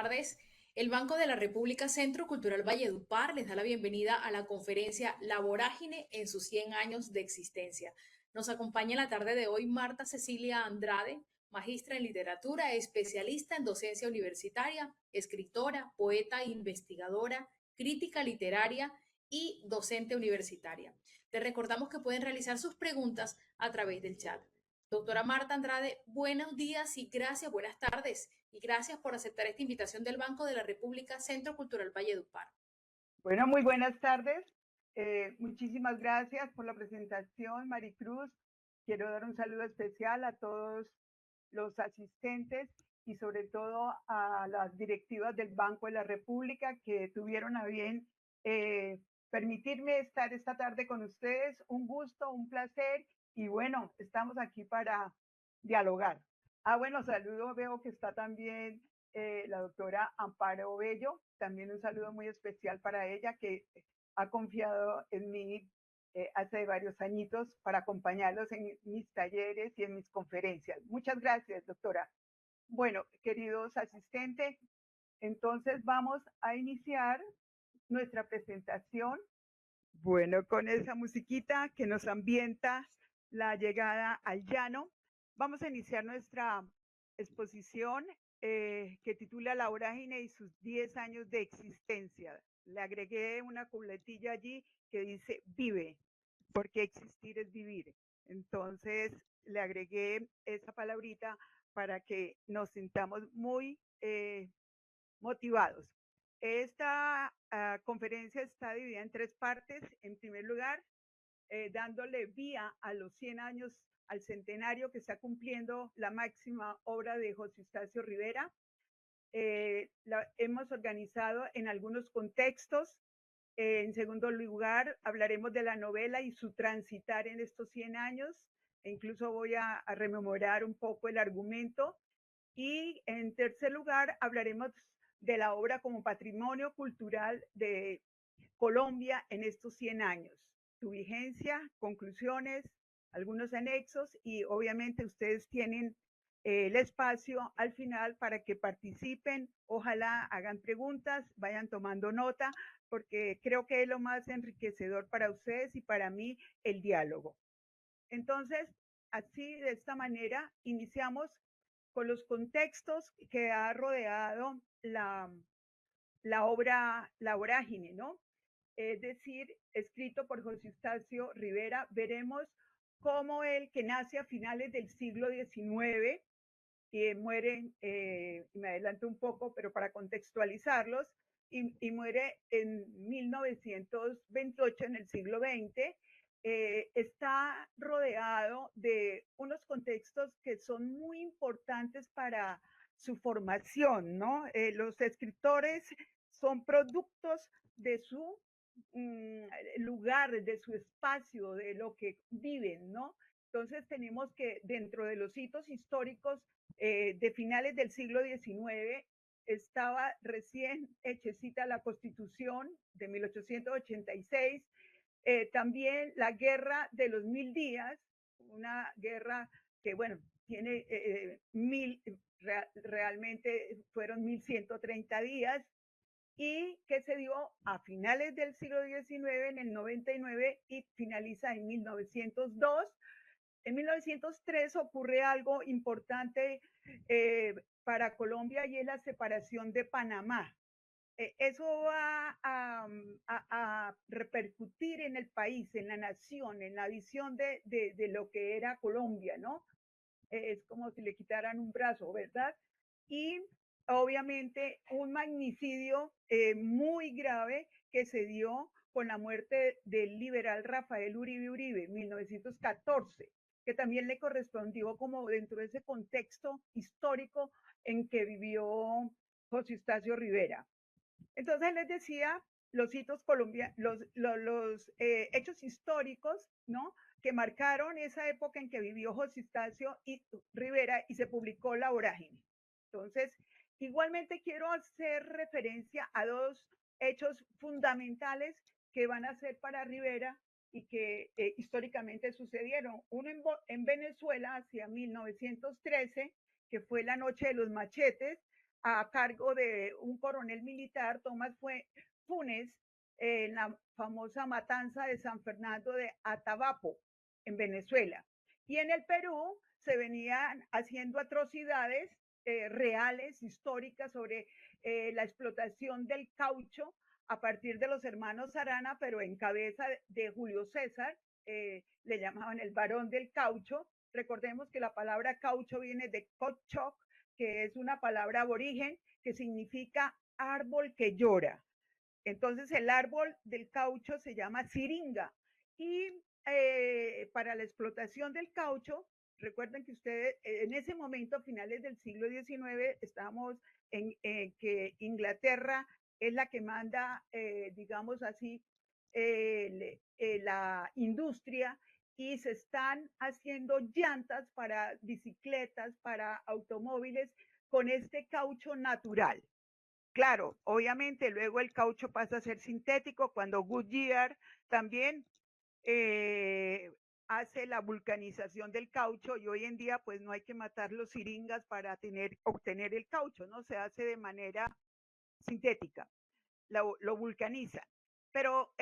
tardes. El Banco de la República Centro Cultural Valledupar les da la bienvenida a la conferencia La Vorágine en sus 100 años de existencia. Nos acompaña en la tarde de hoy Marta Cecilia Andrade, magistra en literatura, especialista en docencia universitaria, escritora, poeta, investigadora, crítica literaria y docente universitaria. Les recordamos que pueden realizar sus preguntas a través del chat. Doctora Marta Andrade, buenos días y gracias, buenas tardes, y gracias por aceptar esta invitación del Banco de la República Centro Cultural Valledupar. Bueno, muy buenas tardes. Muchísimas gracias por la presentación, Maricruz. Quiero dar un saludo especial a todos los asistentes y sobre todo a las directivas del Banco de la República que tuvieron a bien eh, permitirme estar esta tarde con ustedes. Un gusto, un placer y bueno, estamos aquí para dialogar. Bueno, saludo, veo que está también la doctora Amparo Bello, también un saludo muy especial para ella que ha confiado en mí hace varios añitos para acompañarlos en mis talleres y en mis conferencias. Muchas gracias, doctora. Bueno, queridos asistentes, entonces vamos a iniciar nuestra presentación. Bueno, con esa musiquita que nos ambienta la llegada al llano, vamos a iniciar nuestra exposición que titula La Vorágine y sus 10 años de existencia. Le agregué una culetilla allí que dice vive, porque existir es vivir. Entonces le agregué esa palabrita para que nos sintamos muy motivados. Esta conferencia está dividida en 3 partes. En primer lugar, dándole vía a los 100 años al centenario que está cumpliendo la máxima obra de José Eustacio Rivera. La hemos organizado en algunos contextos. En segundo lugar, hablaremos de la novela y su transitar en estos 100 años. E incluso voy a rememorar un poco el argumento. Y en tercer lugar, hablaremos de la obra como patrimonio cultural de Colombia en estos 100 años, su vigencia, conclusiones, algunos anexos y obviamente ustedes tienen el espacio al final para que participen, ojalá hagan preguntas, vayan tomando nota, porque creo que es lo más enriquecedor para ustedes y para mí el diálogo. Entonces, así de esta manera iniciamos con los contextos que ha rodeado la obra La Vorágine, ¿no? Es decir, escrito por José Eustacio Rivera. Veremos cómo él, que nace a finales del siglo XIX y muere, y me adelanto un poco, pero para contextualizarlos, y muere en 1928, en el siglo XX, está rodeado de unos contextos que son muy importantes para su formación, ¿no? Los escritores son productos de su lugar, de su espacio, de lo que viven, ¿no? Entonces tenemos que dentro de los hitos históricos de finales del siglo XIX estaba recién hechecita la Constitución de 1886, también la Guerra de los 1000 días, una guerra que, bueno, tiene realmente fueron 1130 días, y que se dio a finales del siglo XIX, en el 99, y finaliza en 1902. En 1903 ocurre algo importante para Colombia y es la separación de Panamá. Eso va a repercutir en el país, en la nación, en la visión de lo que era Colombia, ¿no? Es como si le quitaran un brazo, ¿verdad? Y obviamente un magnicidio muy grave que se dio con la muerte del liberal Rafael Uribe Uribe en 1914, que también le correspondió como dentro de ese contexto histórico en que vivió José Eustacio Rivera. Entonces les decía los hitos colombianos, los hechos históricos, ¿no? Que marcaron esa época en que vivió José Eustacio Rivera y se publicó La Vorágine. Entonces, igualmente quiero hacer referencia a dos hechos fundamentales que van a ser para Rivera y que históricamente sucedieron. Uno en Venezuela hacia 1913, que fue la Noche de los Machetes, a cargo de un coronel militar, Tomás Funes, en la famosa matanza de San Fernando de Atabapo, en Venezuela. Y en el Perú se venían haciendo atrocidades reales, históricas, sobre la explotación del caucho a partir de los hermanos Arana, pero en cabeza de Julio César, le llamaban el varón del caucho. Recordemos que la palabra caucho viene de cochoc, que es una palabra aborigen que significa árbol que llora. Entonces el árbol del caucho se llama siringa y para la explotación del caucho, recuerden que ustedes en ese momento, a finales del siglo XIX, estábamos en que Inglaterra es la que manda, digamos así, la industria y se están haciendo llantas para bicicletas, para automóviles con este caucho natural. Claro, obviamente luego el caucho pasa a ser sintético cuando Goodyear también eh, hace la vulcanización del caucho y hoy en día pues no hay que matar los siringas para obtener el caucho, ¿no? Se hace de manera sintética, lo vulcaniza. Pero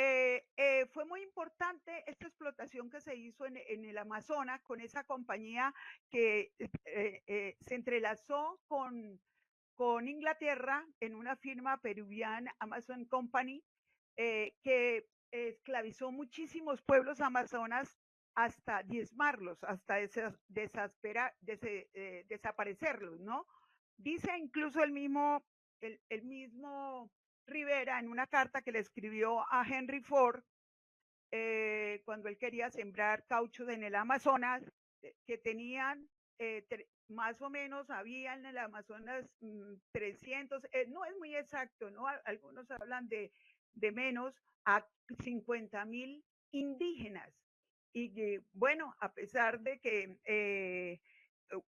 fue muy importante esta explotación que se hizo en el Amazonas con esa compañía que se entrelazó con Inglaterra en una firma peruviana, Amazon Company, que esclavizó muchísimos pueblos amazonas hasta diezmarlos, hasta desaparecerlos, ¿no? Dice incluso el mismo Rivera en una carta que le escribió a Henry Ford cuando él quería sembrar cauchos en el Amazonas, que tenían más o menos, había en el Amazonas 300, no es muy exacto, ¿no? Algunos hablan de menos, a 50,000 indígenas. Y bueno, a pesar de que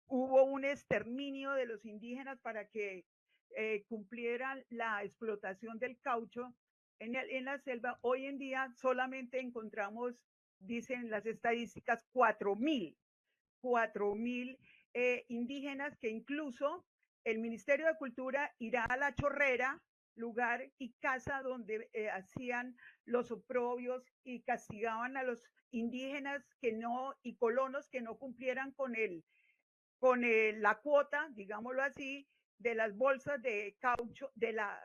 hubo un exterminio de los indígenas para que cumplieran la explotación del caucho, en la selva, hoy en día solamente encontramos, dicen las estadísticas, 4,000 indígenas que incluso el Ministerio de Cultura irá a La Chorrera, lugar y casa donde hacían los oprobios y castigaban a los indígenas que no y colonos que no cumplieran la cuota, digámoslo así, de las bolsas de caucho, de la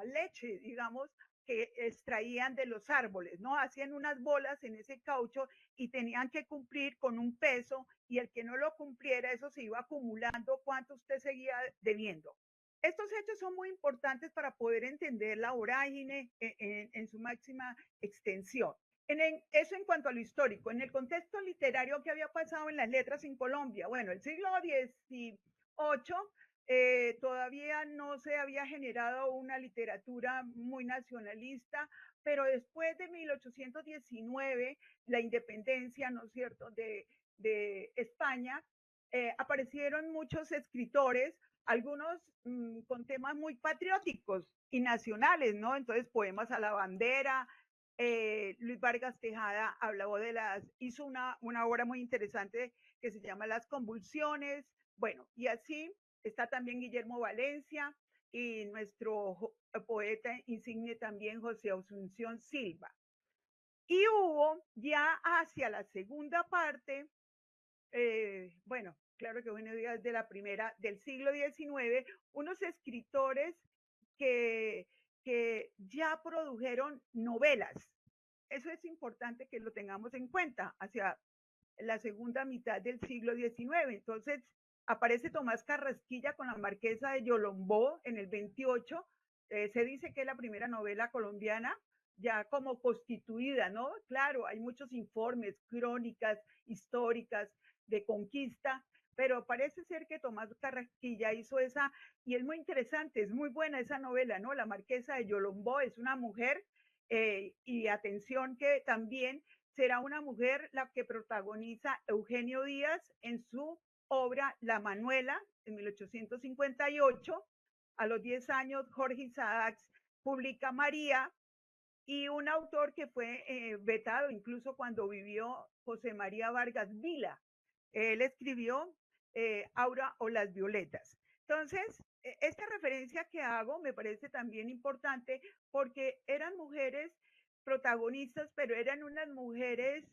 leche, digamos, que extraían de los árboles, ¿no? Hacían unas bolas en ese caucho y tenían que cumplir con un peso y el que no lo cumpliera, eso se iba acumulando cuánto usted seguía debiendo. Estos hechos son muy importantes para poder entender la vorágine en su máxima extensión. Eso en cuanto a lo histórico. En el contexto literario que había pasado en las letras en Colombia, bueno, el siglo XVIII todavía no se había generado una literatura muy nacionalista, pero después de 1819, la independencia, ¿no es cierto?, de España, aparecieron muchos escritores, algunos con temas muy patrióticos y nacionales, ¿no? Entonces, poemas a la bandera. Luis Vargas Tejada hizo una obra muy interesante que se llama Las Convulsiones. Bueno, y así está también Guillermo Valencia y nuestro poeta insigne también José Asunción Silva. Y hubo ya hacia la segunda parte, bueno, claro que bueno, desde la primera del siglo XIX, unos escritores que, que ya produjeron novelas. Eso es importante que lo tengamos en cuenta hacia la segunda mitad del siglo XIX. Entonces, aparece Tomás Carrasquilla con la Marquesa de Yolombó en el 28. Se dice que es la primera novela colombiana ya como constituida, ¿no? Claro, hay muchos informes, crónicas históricas de conquista, pero parece ser que Tomás Carrasquilla hizo esa, y es muy interesante, es muy buena esa novela, ¿no? La Marquesa de Yolombó es una mujer, y atención que también será una mujer la que protagoniza Eugenio Díaz en su obra La Manuela, en 1858. A los 10 años, Jorge Isaacs publica María, y un autor que fue vetado incluso cuando vivió José María Vargas Vila. Él escribió Aura o las Violetas. Entonces, esta referencia que hago me parece también importante porque eran mujeres protagonistas, pero eran unas mujeres,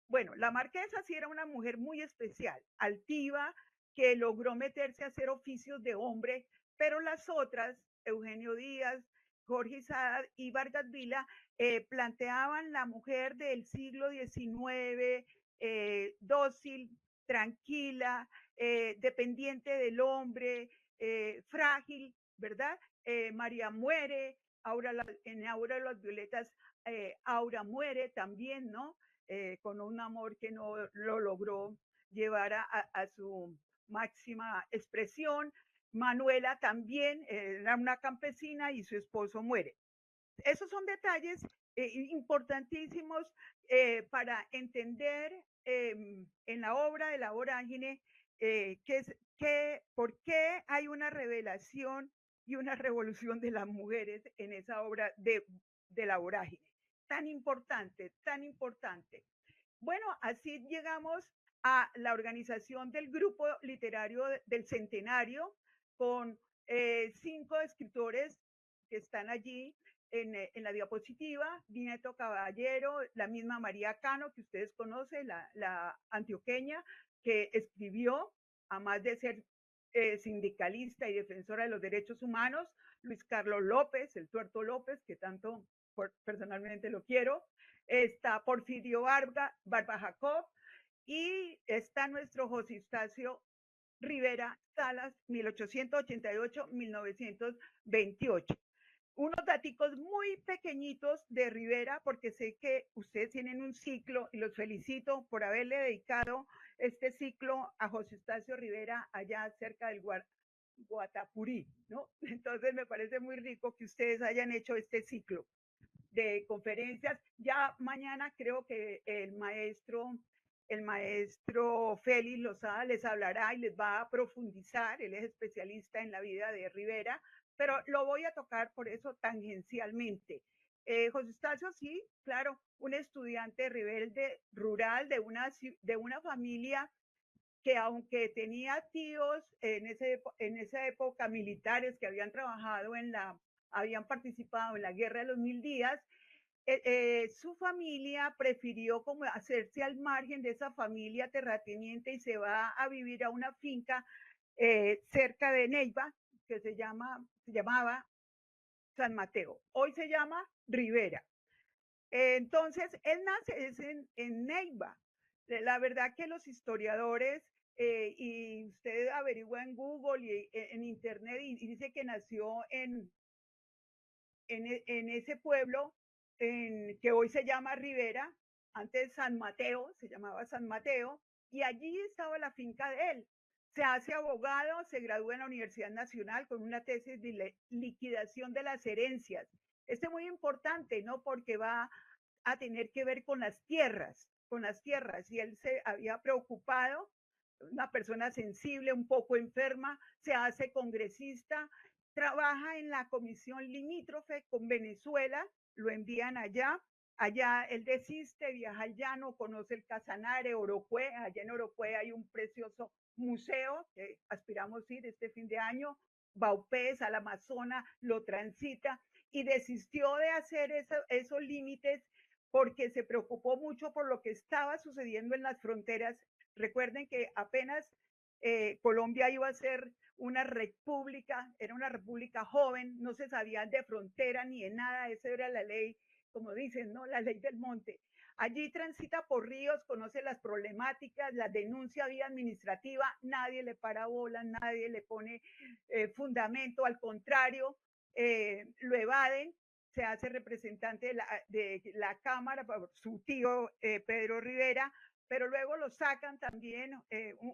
bueno, la marquesa sí era una mujer muy especial, altiva, que logró meterse a hacer oficios de hombre, pero las otras, Eugenio Díaz, Jorge Saad y Vargas Vila, planteaban la mujer del siglo XIX, dócil, tranquila, dependiente del hombre, frágil, ¿verdad? María muere, en Aura de las Violetas, Aura muere también, ¿no? Con un amor que no lo logró llevar a su máxima expresión. Manuela también era una campesina y su esposo muere. Esos son detalles importantísimos para entender en la obra de la vorágine por qué hay una revelación y una revolución de las mujeres en esa obra de la vorágine. Tan importante, tan importante. Bueno, así llegamos a la organización del grupo literario del centenario con 5 escritores que están allí en la diapositiva, Nieto Caballero, la misma María Cano, que ustedes conocen, la antioqueña, que escribió, además de ser sindicalista y defensora de los derechos humanos, Luis Carlos López, el Tuerto López, que tanto personalmente lo quiero, está Porfirio Barba Jacob y está nuestro José Eustacio Rivera Salas, 1888-1928. Unos daticos muy pequeñitos de Rivera, porque sé que ustedes tienen un ciclo y los felicito por haberle dedicado este ciclo a José Eustacio Rivera allá cerca del Guatapurí, ¿no? Entonces me parece muy rico que ustedes hayan hecho este ciclo de conferencias. Ya mañana creo que el maestro Félix Lozada les hablará y les va a profundizar, él es especialista en la vida de Rivera, pero lo voy a tocar por eso tangencialmente. José Eustacio, sí, claro, un estudiante rebelde rural de una familia que aunque tenía tíos en esa época militares que habían trabajado habían participado en la Guerra de los Mil Días, su familia prefirió como hacerse al margen de esa familia terrateniente y se va a vivir a una finca cerca de Neiva, que se llamaba San Mateo. Hoy se llama Rivera. Entonces, él nace en Neiva. La verdad que los historiadores, y usted averigua en Google y en Internet y dice que nació en ese pueblo que hoy se llama Rivera, antes San Mateo, se llamaba San Mateo, y allí estaba la finca de él. Se hace abogado, se gradúa en la Universidad Nacional con una tesis de liquidación de las herencias. Esto es muy importante, ¿no? Porque va a tener que ver con las tierras, y él se había preocupado, una persona sensible, un poco enferma, se hace congresista, trabaja en la comisión limítrofe con Venezuela, lo envían allá él desiste, viaja al llano, conoce el Casanare, Orocue, allá en Orocue hay un precioso museo que aspiramos ir este fin de año, Baupés, al Amazonas, lo transita y desistió de hacer esos límites porque se preocupó mucho por lo que estaba sucediendo en las fronteras. Recuerden que apenas Colombia iba a ser una república, era una república joven, no se sabía de frontera ni de nada, esa era la ley, como dicen, ¿no? La ley del monte. Allí transita por ríos, conoce las problemáticas, la denuncia vía administrativa, nadie le para bola, nadie le pone fundamento, al contrario, lo evaden, se hace representante de la Cámara por su tío Pedro Rivera, pero luego lo sacan también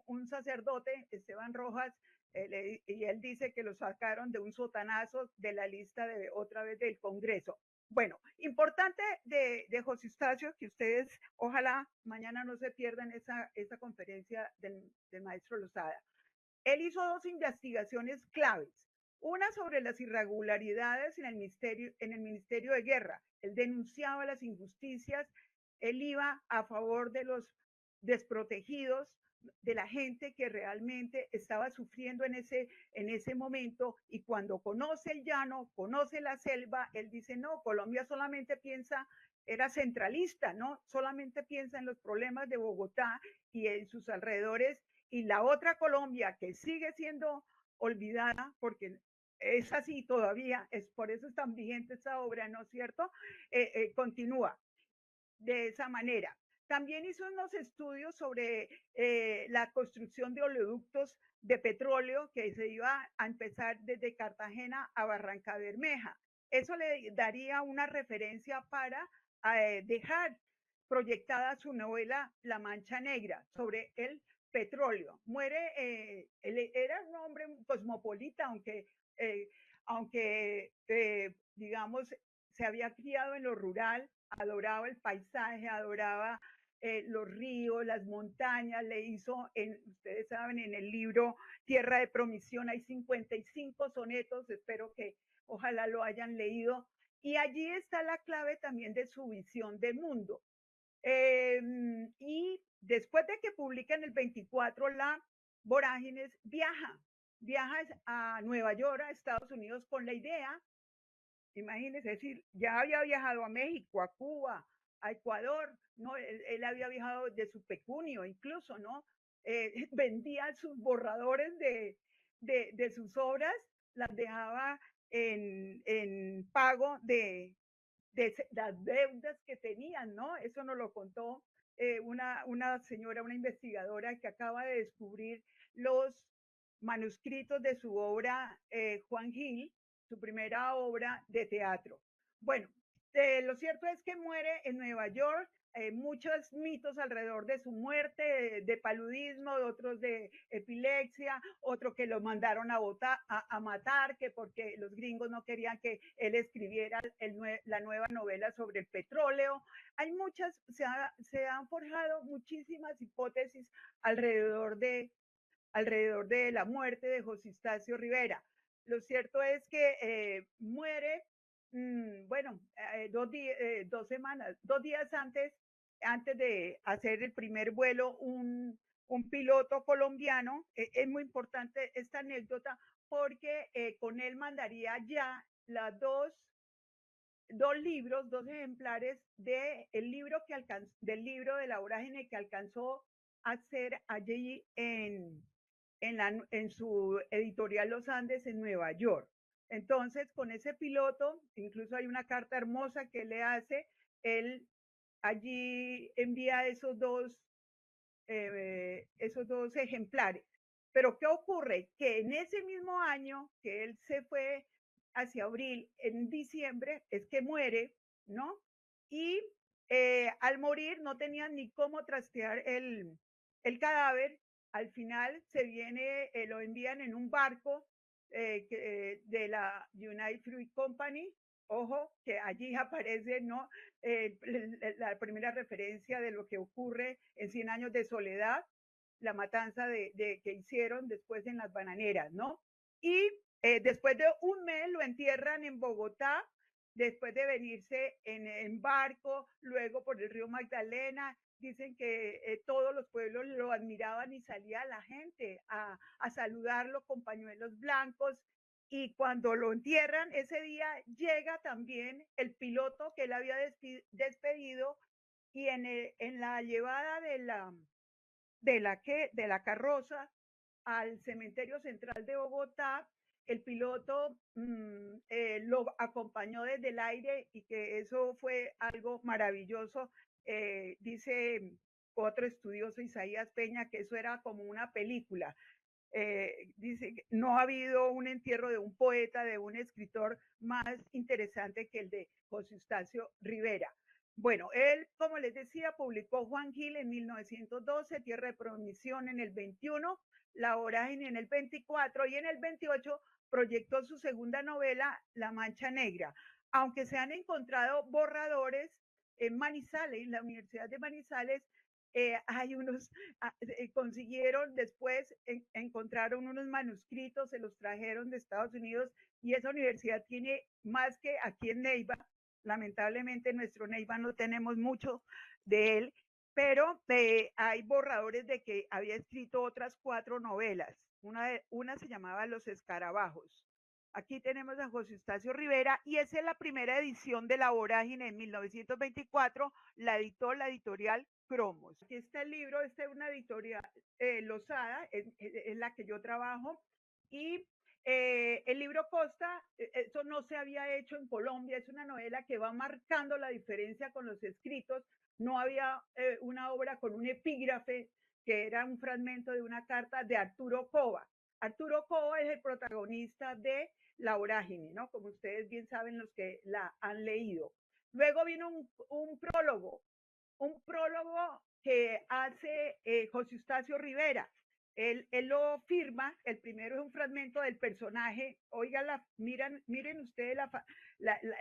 un sacerdote, Esteban Rojas, y él dice que lo sacaron de un sotanazo de la lista de otra vez del Congreso. Bueno, importante de José Eustacio, que ustedes ojalá mañana no se pierdan esa conferencia del maestro Lozada. Él hizo dos investigaciones claves. Una sobre las irregularidades en el Ministerio de Guerra. Él denunciaba las injusticias, él iba a favor de los desprotegidos de la gente que realmente estaba sufriendo en ese momento, y cuando conoce el llano, conoce la selva, él dice, no, Colombia solamente piensa, era centralista, ¿no? Solamente piensa en los problemas de Bogotá y en sus alrededores, y la otra Colombia que sigue siendo olvidada, porque es así todavía, es por eso es tan vigente esta obra, ¿no es cierto? Continúa de esa manera. También hizo unos estudios sobre la construcción de oleoductos de petróleo que se iba a empezar desde Cartagena a Barranca Bermeja. Eso le daría una referencia para dejar proyectada su novela La Mancha Negra sobre el petróleo. Muere, él era un hombre cosmopolita, eh, digamos, se había criado en lo rural, adoraba el paisaje, adoraba los ríos, las montañas, le hizo, ustedes saben, en el libro Tierra de Promisión hay 55 sonetos, espero que ojalá lo hayan leído, y allí está la clave también de su visión de mundo. Y después de que publica en el 24 La Vorágines, viaja a Nueva York, a Estados Unidos, con la idea, imagínense, es decir, ya había viajado a México, a Cuba, a Ecuador, ¿no? Él había viajado de su pecunio incluso, ¿no? Vendía sus borradores de sus obras, las dejaba en pago de las deudas que tenían, ¿no? Eso nos lo contó una señora, una investigadora que acaba de descubrir los manuscritos de su obra, Juan Gil, su primera obra de teatro. Bueno, lo cierto es que muere en Nueva York. Muchos mitos alrededor de su muerte, de paludismo, otros de epilepsia, otro que lo mandaron a matar, que porque los gringos no querían que él escribiera la nueva novela sobre el petróleo. Hay muchas, se han forjado muchísimas hipótesis alrededor de la muerte de José Eustacio Rivera. Lo cierto es que muere, bueno, 2 días antes de hacer el primer vuelo, un piloto colombiano. Es muy importante esta anécdota porque con él mandaría ya las dos libros, dos ejemplares del libro de la vorágine que alcanzó a hacer allí en su editorial Los Andes en Nueva York. Entonces, con ese piloto, incluso hay una carta hermosa que le hace, él allí envía esos dos ejemplares. Pero ¿qué ocurre? Que en ese mismo año que él se fue hacia abril, en diciembre, es que muere, ¿no? Y al morir no tenían ni cómo trastear el cadáver. Al final lo envían en un barco de la United Fruit Company. Ojo, que allí aparece, ¿no? La primera referencia de lo que ocurre en 100 años de soledad, la matanza que hicieron después en las bananeras, ¿no? Y después de un mes lo entierran en Bogotá, después de venirse en barco, luego por el río Magdalena. Dicen que todos los pueblos lo admiraban y salía la gente a saludarlo con pañuelos blancos. Y cuando lo entierran, ese día llega también el piloto que él había despedido, y en la llevada de la carroza al cementerio central de Bogotá, el piloto lo acompañó desde el aire, y que eso fue algo maravilloso. Dice otro estudioso, Isaías Peña, que eso era como una película. Dice que no ha habido un entierro de un poeta, de un escritor más interesante que el de José Eustacio Rivera. Bueno, él, como les decía, publicó Juan Gil en 1912, Tierra de Promisión en el 21, La Vorágine en el 24, y en el 28 proyectó su segunda novela, La Mancha Negra. Aunque se han encontrado borradores en Manizales, en la Universidad de Manizales, hay consiguieron después, encontraron unos manuscritos, se los trajeron de Estados Unidos, y esa universidad tiene más que aquí en Neiva. Lamentablemente en nuestro Neiva no tenemos mucho de él, pero hay borradores de que había escrito otras 4 novelas. Una se llamaba Los Escarabajos. Aquí tenemos a José Eustacio Rivera y esa es la primera edición de La Vorágine en 1924, la editó la editorial Cromos. Aquí está el libro, esta es una editorial Losada, es la que yo trabajo, y el libro consta, eso no se había hecho en Colombia, es una novela que va marcando la diferencia con los escritos. No había una obra con un epígrafe que era un fragmento de una carta de Arturo Cova. Arturo Cova es el protagonista de La Vorágine, ¿no? Como ustedes bien saben los que la han leído. Luego vino un prólogo que hace José Eustacio Rivera. Él lo firma, el primero es un fragmento del personaje, oigan, miren ustedes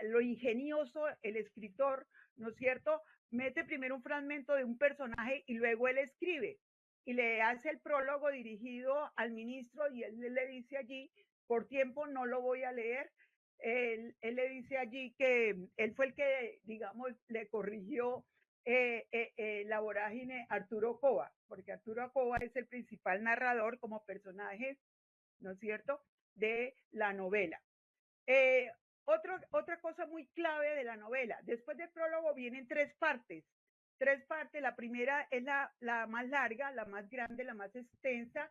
lo ingenioso, el escritor, ¿no es cierto? Mete primero un fragmento de un personaje y luego él escribe y le hace el prólogo dirigido al ministro y él le dice allí, por tiempo no lo voy a leer, él le dice allí que él fue el que, digamos, le corrigió La Vorágine Arturo Cova, porque Arturo Cova es el principal narrador como personaje, ¿no es cierto?, de la novela. Eh, otra cosa muy clave de la novela, después del prólogo vienen tres partes. La primera es la más larga, la más grande, la más extensa,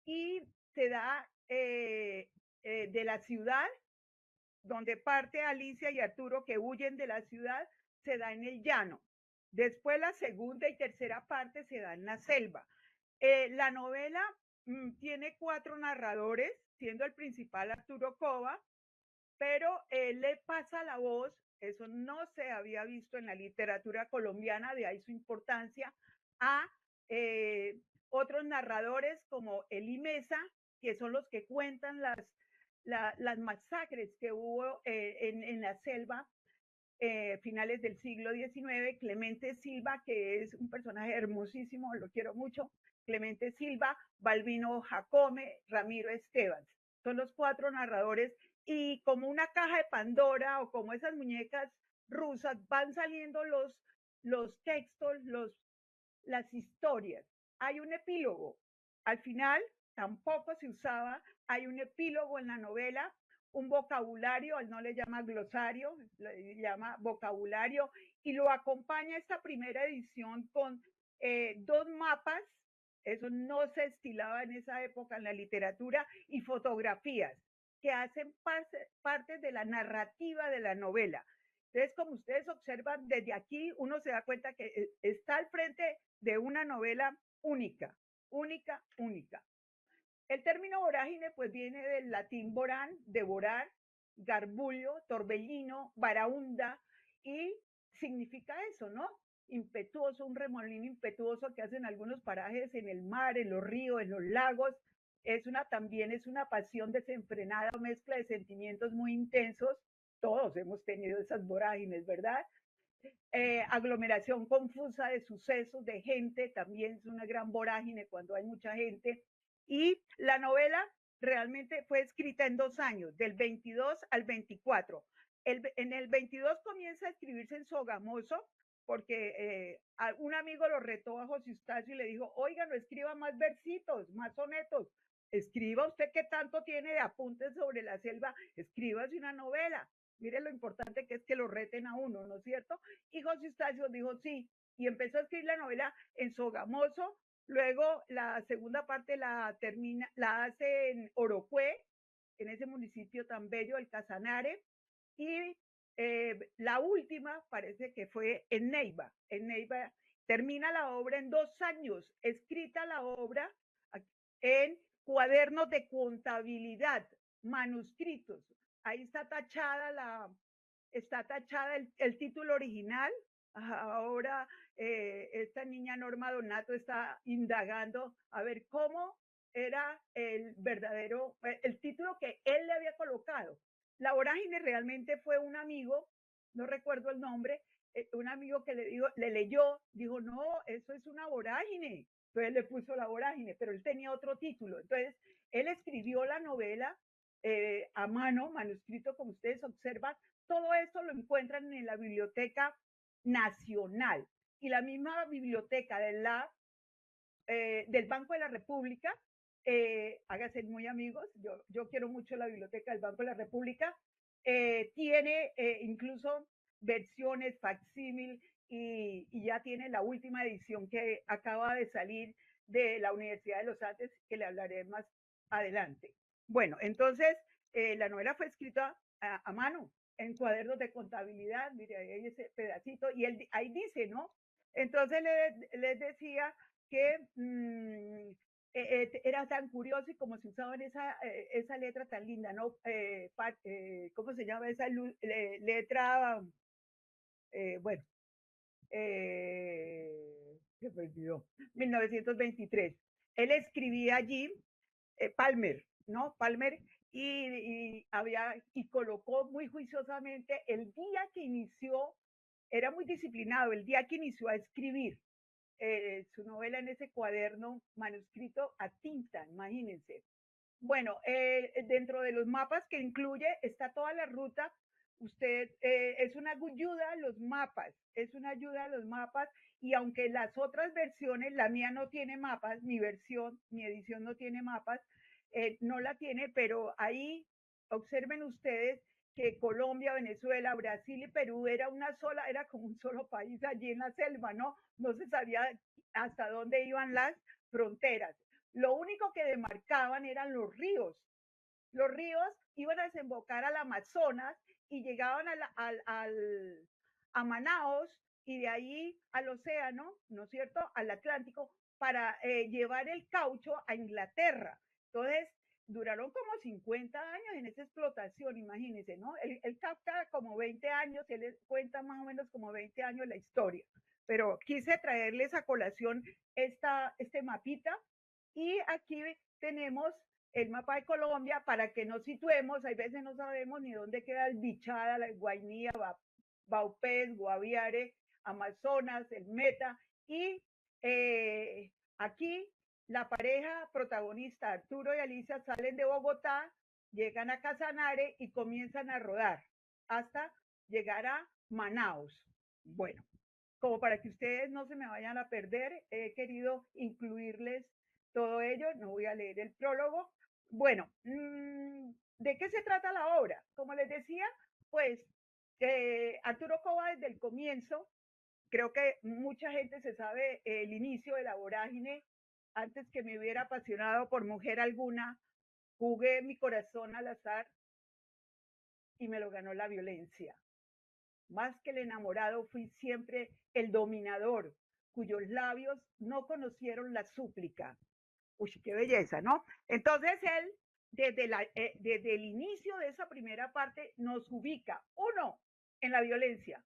y se da de la ciudad, donde parte Alicia y Arturo que huyen de la ciudad, se da en el llano. Después la segunda y tercera parte se da en la selva. La novela tiene 4 narradores, siendo el principal Arturo Cova, pero le pasa la voz, eso no se había visto en la literatura colombiana, de ahí su importancia, a otros narradores como Eli Mesa, que son los que cuentan las masacres que hubo en la selva finales del siglo XIX, Clemente Silva, que es un personaje hermosísimo, lo quiero mucho, Clemente Silva, Balbino Jacome, Ramiro Estevans. Son los 4 narradores y como una caja de Pandora o como esas muñecas rusas van saliendo los textos, las historias. Hay un epílogo. Al final tampoco se usaba, hay un epílogo en la novela, un vocabulario, él no le llama glosario, le llama vocabulario, y lo acompaña esta primera edición con 2 mapas, eso no se estilaba en esa época en la literatura, y fotografías que hacen parte de la narrativa de la novela. Entonces, como ustedes observan, desde aquí uno se da cuenta que está al frente de una novela única, única, única. El término vorágine pues viene del latín vorán, devorar, garbullo, torbellino, baraunda, y significa eso, ¿no? Impetuoso, un remolino impetuoso que hacen algunos parajes en el mar, en los ríos, en los lagos. También es una pasión desenfrenada, mezcla de sentimientos muy intensos. Todos hemos tenido esas vorágines, ¿verdad? Aglomeración confusa de sucesos, de gente, también es una gran vorágine cuando hay mucha gente. Y la novela realmente fue escrita en 2 años, del 22 al 24. En el 22 comienza a escribirse en Sogamoso, porque un amigo lo retó a José Eustacio y le dijo, oiga, no escriba más versitos, más sonetos, escriba usted que tanto tiene de apuntes sobre la selva, escríbase una novela. Mire lo importante que es que lo reten a uno, ¿no es cierto? Y José Eustacio dijo sí, y empezó a escribir la novela en Sogamoso, luego la segunda parte la hace en Orocue, en ese municipio tan bello, el Casanare, y la última parece que fue en Neiva. En Neiva termina la obra en 2 años, escrita la obra en cuadernos de contabilidad, manuscritos. Ahí está tachada el título original. Ahora esta niña Norma Donato está indagando a ver cómo era el verdadero, el título que él le había colocado. La vorágine realmente fue un amigo, no recuerdo el nombre, un amigo que le leyó, dijo, no, eso es una vorágine. Entonces le puso la vorágine, pero él tenía otro título. Entonces él escribió la novela a mano, manuscrito, como ustedes observan. Todo esto lo encuentran en la Biblioteca Nacional. y la misma biblioteca del Banco de la República, hágase muy amigos, yo quiero mucho la biblioteca del Banco de la República, tiene incluso versiones facsímil y ya tiene la última edición que acaba de salir de la Universidad de los Andes, que le hablaré más adelante. Bueno, entonces la novela fue escrita a mano, en cuadernos de contabilidad, mire, ahí ese pedacito, y él, ahí dice, ¿no? Entonces les decía que era tan curioso y como se usaba en esa letra tan linda, ¿no? ¿Cómo se llama esa letra? Bueno, se me olvidó, 1923. Él escribía allí, Palmer, ¿no? Palmer, y colocó muy juiciosamente el día que inició, era muy disciplinado, el día que inició a escribir su novela en ese cuaderno manuscrito a tinta, imagínense. Bueno, dentro de los mapas que incluye está toda la ruta. Usted es una ayuda a los mapas, es una ayuda a los mapas y aunque las otras versiones, la mía no tiene mapas, mi versión, mi edición no tiene mapas, no la tiene, pero ahí observen ustedes que Colombia, Venezuela, Brasil y Perú era como un solo país allí en la selva, ¿no? No se sabía hasta dónde iban las fronteras. Lo único que demarcaban eran los ríos. Los ríos iban a desembocar al Amazonas y llegaban a Manaos y de ahí al océano, ¿no es cierto?, al Atlántico, para llevar el caucho a Inglaterra. Entonces, duraron como 50 años en esa explotación, imagínense, ¿no? Él capta como 20 años, él cuenta más o menos como 20 años la historia. Pero quise traerles a colación este mapita y aquí tenemos el mapa de Colombia para que nos situemos. Hay veces no sabemos ni dónde queda el Bichada, la Guainía, Baupés, Guaviare, Amazonas, el Meta. Y aquí la pareja protagonista, Arturo y Alicia, salen de Bogotá, llegan a Casanare y comienzan a rodar hasta llegar a Manaos. Bueno, como para que ustedes no se me vayan a perder, he querido incluirles todo ello, no voy a leer el prólogo. Bueno, ¿de qué se trata la obra? Como les decía, pues Arturo Cova desde el comienzo, creo que mucha gente se sabe el inicio de la vorágine, antes que me hubiera apasionado por mujer alguna, jugué mi corazón al azar y me lo ganó la violencia. Más que el enamorado, fui siempre el dominador, cuyos labios no conocieron la súplica. Uy, qué belleza, ¿no? Entonces él, desde el inicio de esa primera parte, nos ubica, uno, en la violencia,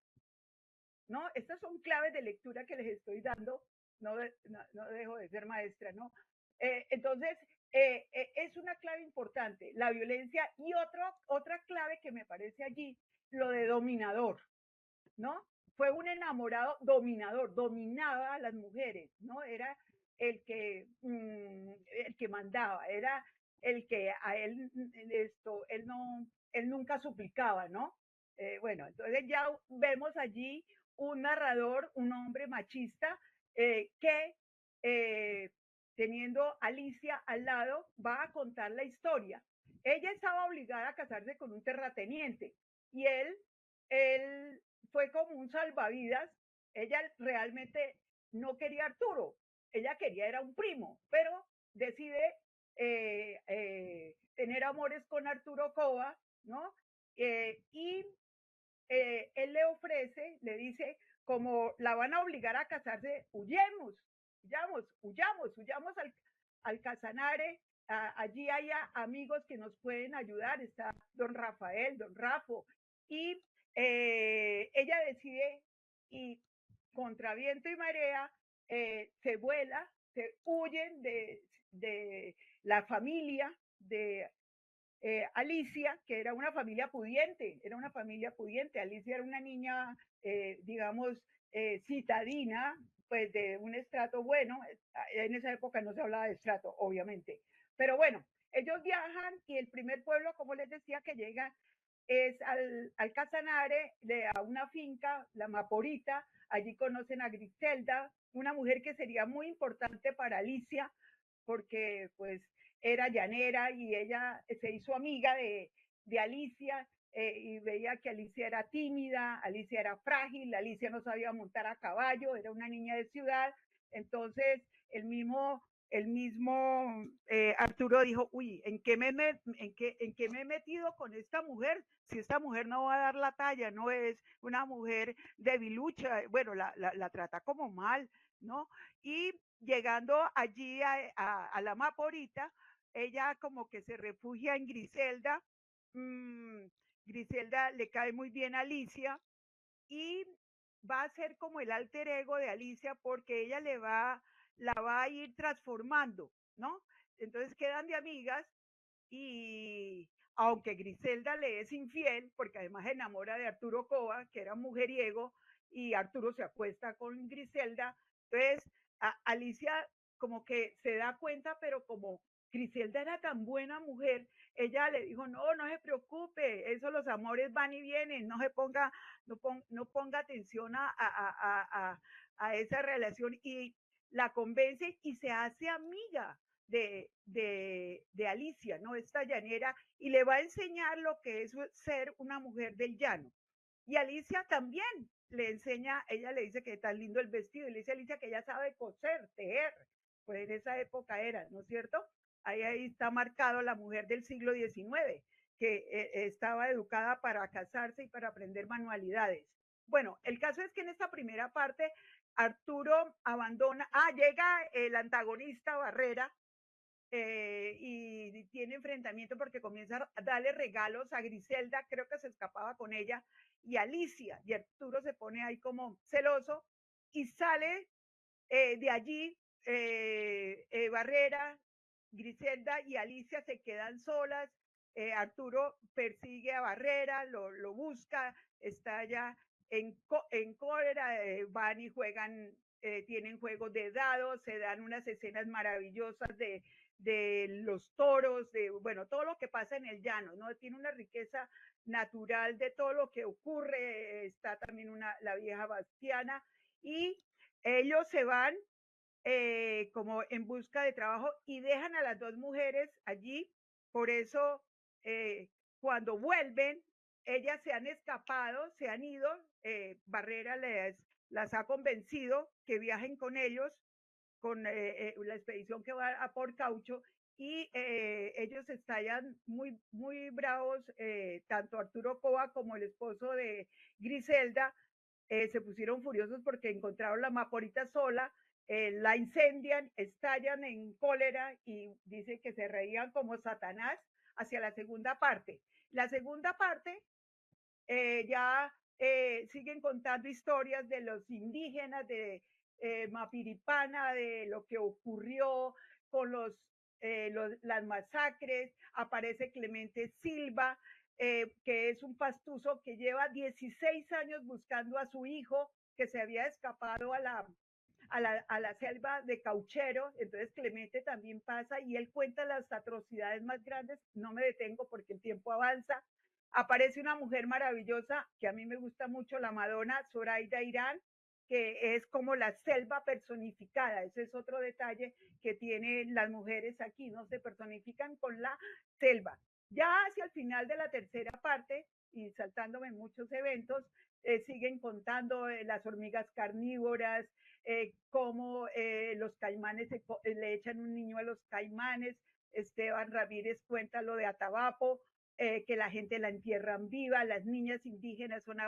¿no? Estas son claves de lectura que les estoy dando, no dejo de ser maestra, ¿no? Entonces, es una clave importante, la violencia, y otra clave que me parece allí, lo de dominador, ¿no? Fue un enamorado dominador, dominaba a las mujeres, ¿no? Era el que mandaba, era el que a él él nunca suplicaba, ¿no? Bueno, entonces ya vemos allí un narrador, un hombre machista que teniendo a Alicia al lado va a contar la historia. Ella estaba obligada a casarse con un terrateniente y él fue como un salvavidas. Ella realmente no quería a Arturo, ella quería era un primo, pero decide tener amores con Arturo Cova, ¿no? Y él le ofrece, le dice, como la van a obligar a casarse, huyamos al Casanare, allí hay amigos que nos pueden ayudar, está don Rafael, don Rafo, y ella decide y contra viento y marea se vuela, se huyen de la familia de Alicia, que era una familia pudiente, Alicia era una niña, digamos, citadina, pues de un estrato bueno, en esa época no se hablaba de estrato, obviamente, pero bueno, ellos viajan y el primer pueblo, como les decía, que llega es al Casanare, a una finca, la Maporita, allí conocen a Griselda, una mujer que sería muy importante para Alicia, porque pues era llanera y ella se hizo amiga de Alicia, y veía que Alicia era tímida, Alicia era frágil, Alicia no sabía montar a caballo, era una niña de ciudad. Entonces el mismo Arturo dijo, uy, ¿en qué me he metido con esta mujer? Si esta mujer no va a dar la talla, no es una mujer debilucha, bueno, la trata como mal, ¿no? Y llegando allí a la Maporita, ella como que se refugia en Griselda. mmm, Griselda le cae muy bien a Alicia y va a ser como el alter ego de Alicia porque ella la va a ir transformando, ¿no? Entonces quedan de amigas y aunque Griselda le es infiel, porque además se enamora de Arturo Cova, que era mujeriego, y Arturo se acuesta con Griselda, entonces Alicia como que se da cuenta, pero como Griselda era tan buena mujer, ella le dijo, no, no se preocupe, eso los amores van y vienen, no ponga atención a esa relación, y la convence y se hace amiga de Alicia, ¿no? Esta llanera, y le va a enseñar lo que es ser una mujer del llano. Y Alicia también le enseña, ella le dice que tan lindo el vestido, y le dice a Alicia que ella sabe coser, tejer, pues en esa época era, ¿no es cierto? Ahí está marcado la mujer del siglo XIX, que estaba educada para casarse y para aprender manualidades. Bueno, el caso es que en esta primera parte Arturo abandona, llega el antagonista Barrera, y tiene enfrentamiento porque comienza a darle regalos a Griselda, creo que se escapaba con ella, y Alicia, y Arturo se pone ahí como celoso y sale de allí. Barrera, Griselda y Alicia se quedan solas. Arturo persigue a Barrera, lo busca, está allá en cólera, van y juegan, tienen juegos de dados, se dan unas escenas maravillosas de los toros, de, bueno, todo lo que pasa en el llano, ¿no? Tiene una riqueza natural de todo lo que ocurre, está también la vieja Bastiana, y ellos se van como en busca de trabajo y dejan a las dos mujeres allí. Por eso, cuando vuelven, ellas se han escapado, se han ido. Barrera las ha convencido que viajen con ellos, con la expedición que va a por Caucho, y ellos estallan muy, muy bravos, tanto Arturo Cova como el esposo de Griselda, se pusieron furiosos porque encontraron la Maporita sola, la incendian, estallan en cólera y dicen que se reían como Satanás hacia la segunda parte. La segunda parte ya siguen contando historias de los indígenas, de Mapiripana, de lo que ocurrió con las masacres. Aparece Clemente Silva, que es un pastuso que lleva 16 años buscando a su hijo, que se había escapado a la selva de Cauchero. Entonces Clemente también pasa y él cuenta las atrocidades más grandes. No me detengo porque el tiempo avanza. Aparece una mujer maravillosa que a mí me gusta mucho, la Madonna Zoraida Irán, que es como la selva personificada. Ese es otro detalle que tienen las mujeres aquí, no se personifican con la selva. Ya hacia el final de la tercera parte, y saltándome muchos eventos, siguen contando las hormigas carnívoras, cómo los caimanes le echan un niño a los caimanes. Esteban Ramírez cuenta lo de Atabapo, que la gente la entierran viva, las niñas indígenas son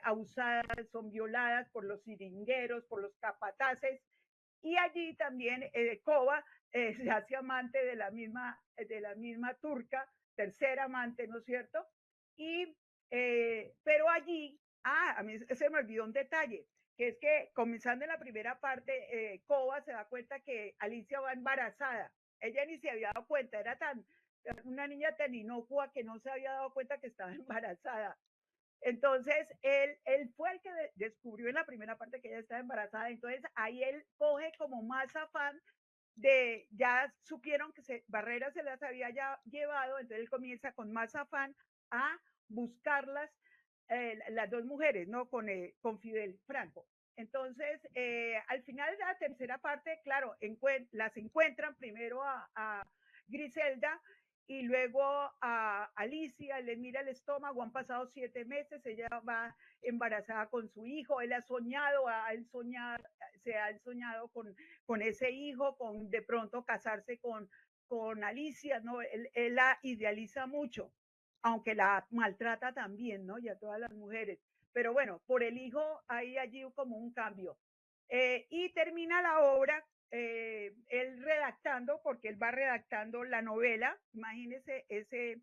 abusadas, son violadas por los siringueros, por los capataces, y allí también Cova se hace amante de la misma turca, tercera amante, ¿no es cierto? Y, pero allí, a mí se me olvidó un detalle, que es que comenzando en la primera parte, Cova se da cuenta que Alicia va embarazada. Ella ni se había dado cuenta, era una niña tan inocua que no se había dado cuenta que estaba embarazada. Entonces, él fue el que descubrió en la primera parte que ella estaba embarazada. Entonces, ahí él coge como más afán ya supieron que Barrera se las había ya llevado, entonces él comienza con más afán a buscarlas, las dos mujeres, ¿no? Con Fidel Franco. Entonces, al final de la tercera parte, claro, las encuentran primero a Griselda y luego a Alicia, le mira el estómago, han pasado 7 meses, ella va embarazada con su hijo, él ha soñado, se ha soñado con ese hijo, con de pronto casarse con Alicia, ¿no? Él la idealiza mucho, aunque la maltrata también, ¿no? Y a todas las mujeres. Pero bueno, por el hijo hay allí como un cambio. Y termina la obra él redactando, porque él va redactando la novela, imagínense ese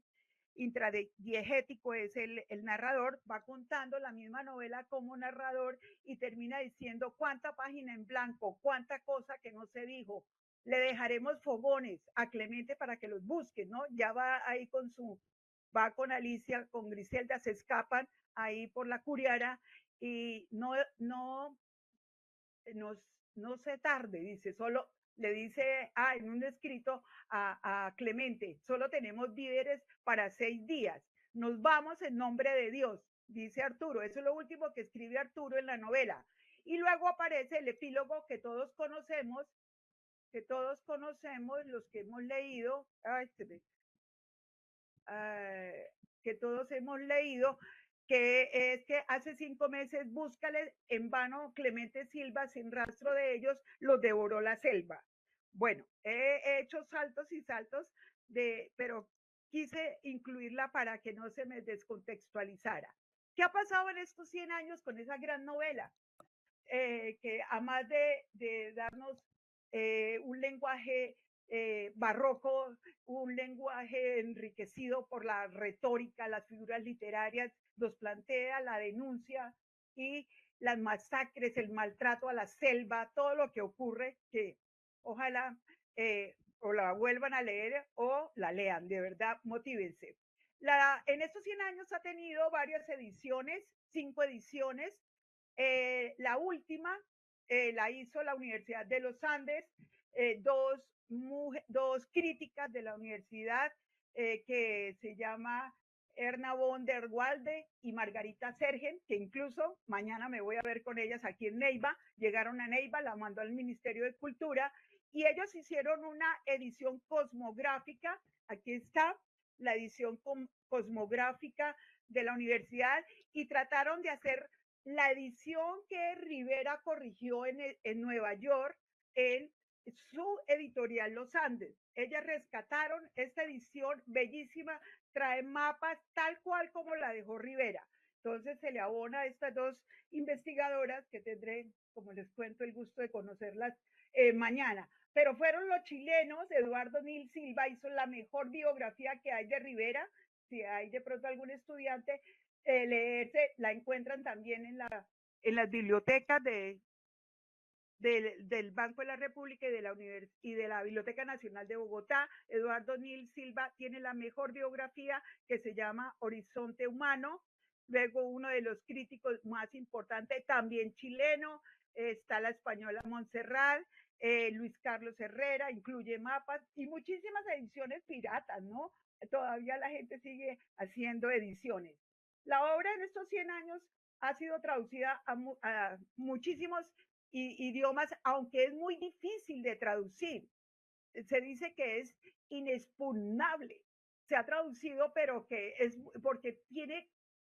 intradiegético es el narrador, va contando la misma novela como narrador y termina diciendo cuánta página en blanco, cuánta cosa que no se dijo. Le dejaremos fogones a Clemente para que los busquen, ¿no? Ya va ahí va con Alicia, con Griselda, se escapan ahí por la Curiara y no, no se tarde, dice, solo le dice en un escrito a Clemente, solo tenemos víveres para 6 días, nos vamos en nombre de Dios, dice Arturo, eso es lo último que escribe Arturo en la novela. Y luego aparece el epílogo que todos conocemos, los que hemos leído, que todos hemos leído, que es que hace 5 meses búscale en vano Clemente Silva, sin rastro de ellos, los devoró la selva. Bueno, he hecho saltos y saltos, pero quise incluirla para que no se me descontextualizara. ¿Qué ha pasado en estos 100 años con esa gran novela? Que además de darnos un lenguaje barroco, un lenguaje enriquecido por la retórica, las figuras literarias, nos plantea la denuncia y las masacres, el maltrato a la selva, todo lo que ocurre, que ojalá o la vuelvan a leer o la lean, de verdad, motívense. En estos 100 años ha tenido varias ediciones, 5 ediciones, la última la hizo la Universidad de los Andes, dos críticas de la universidad que se llama Erna von der Walde y Margarita Sergen, que incluso mañana me voy a ver con ellas aquí en Neiva, llegaron a Neiva, la mandó al Ministerio de Cultura, y ellos hicieron una edición cosmográfica, aquí está la edición cosmográfica de la universidad, y trataron de hacer la edición que Rivera corrigió en Nueva York en su editorial Los Andes. Ellas rescataron esta edición bellísima, trae mapas tal cual como la dejó Rivera. Entonces se le abona a estas dos investigadoras que tendré, como les cuento, el gusto de conocerlas mañana. Pero fueron los chilenos, Eduardo Nil Silva hizo la mejor biografía que hay de Rivera. Si hay de pronto algún estudiante leerse, la encuentran también en las bibliotecas del Banco de la República y de la Biblioteca Nacional de Bogotá. Eduardo Nil Silva tiene la mejor biografía que se llama Horizonte Humano. Luego uno de los críticos más importantes, también chileno, está la española Montserrat, Luis Carlos Herrera, incluye mapas y muchísimas ediciones piratas, ¿no? Todavía la gente sigue haciendo ediciones. La obra en estos 100 años ha sido traducida a muchísimos idiomas, aunque es muy difícil de traducir. Se dice que es inexpugnable. Se ha traducido, pero que es porque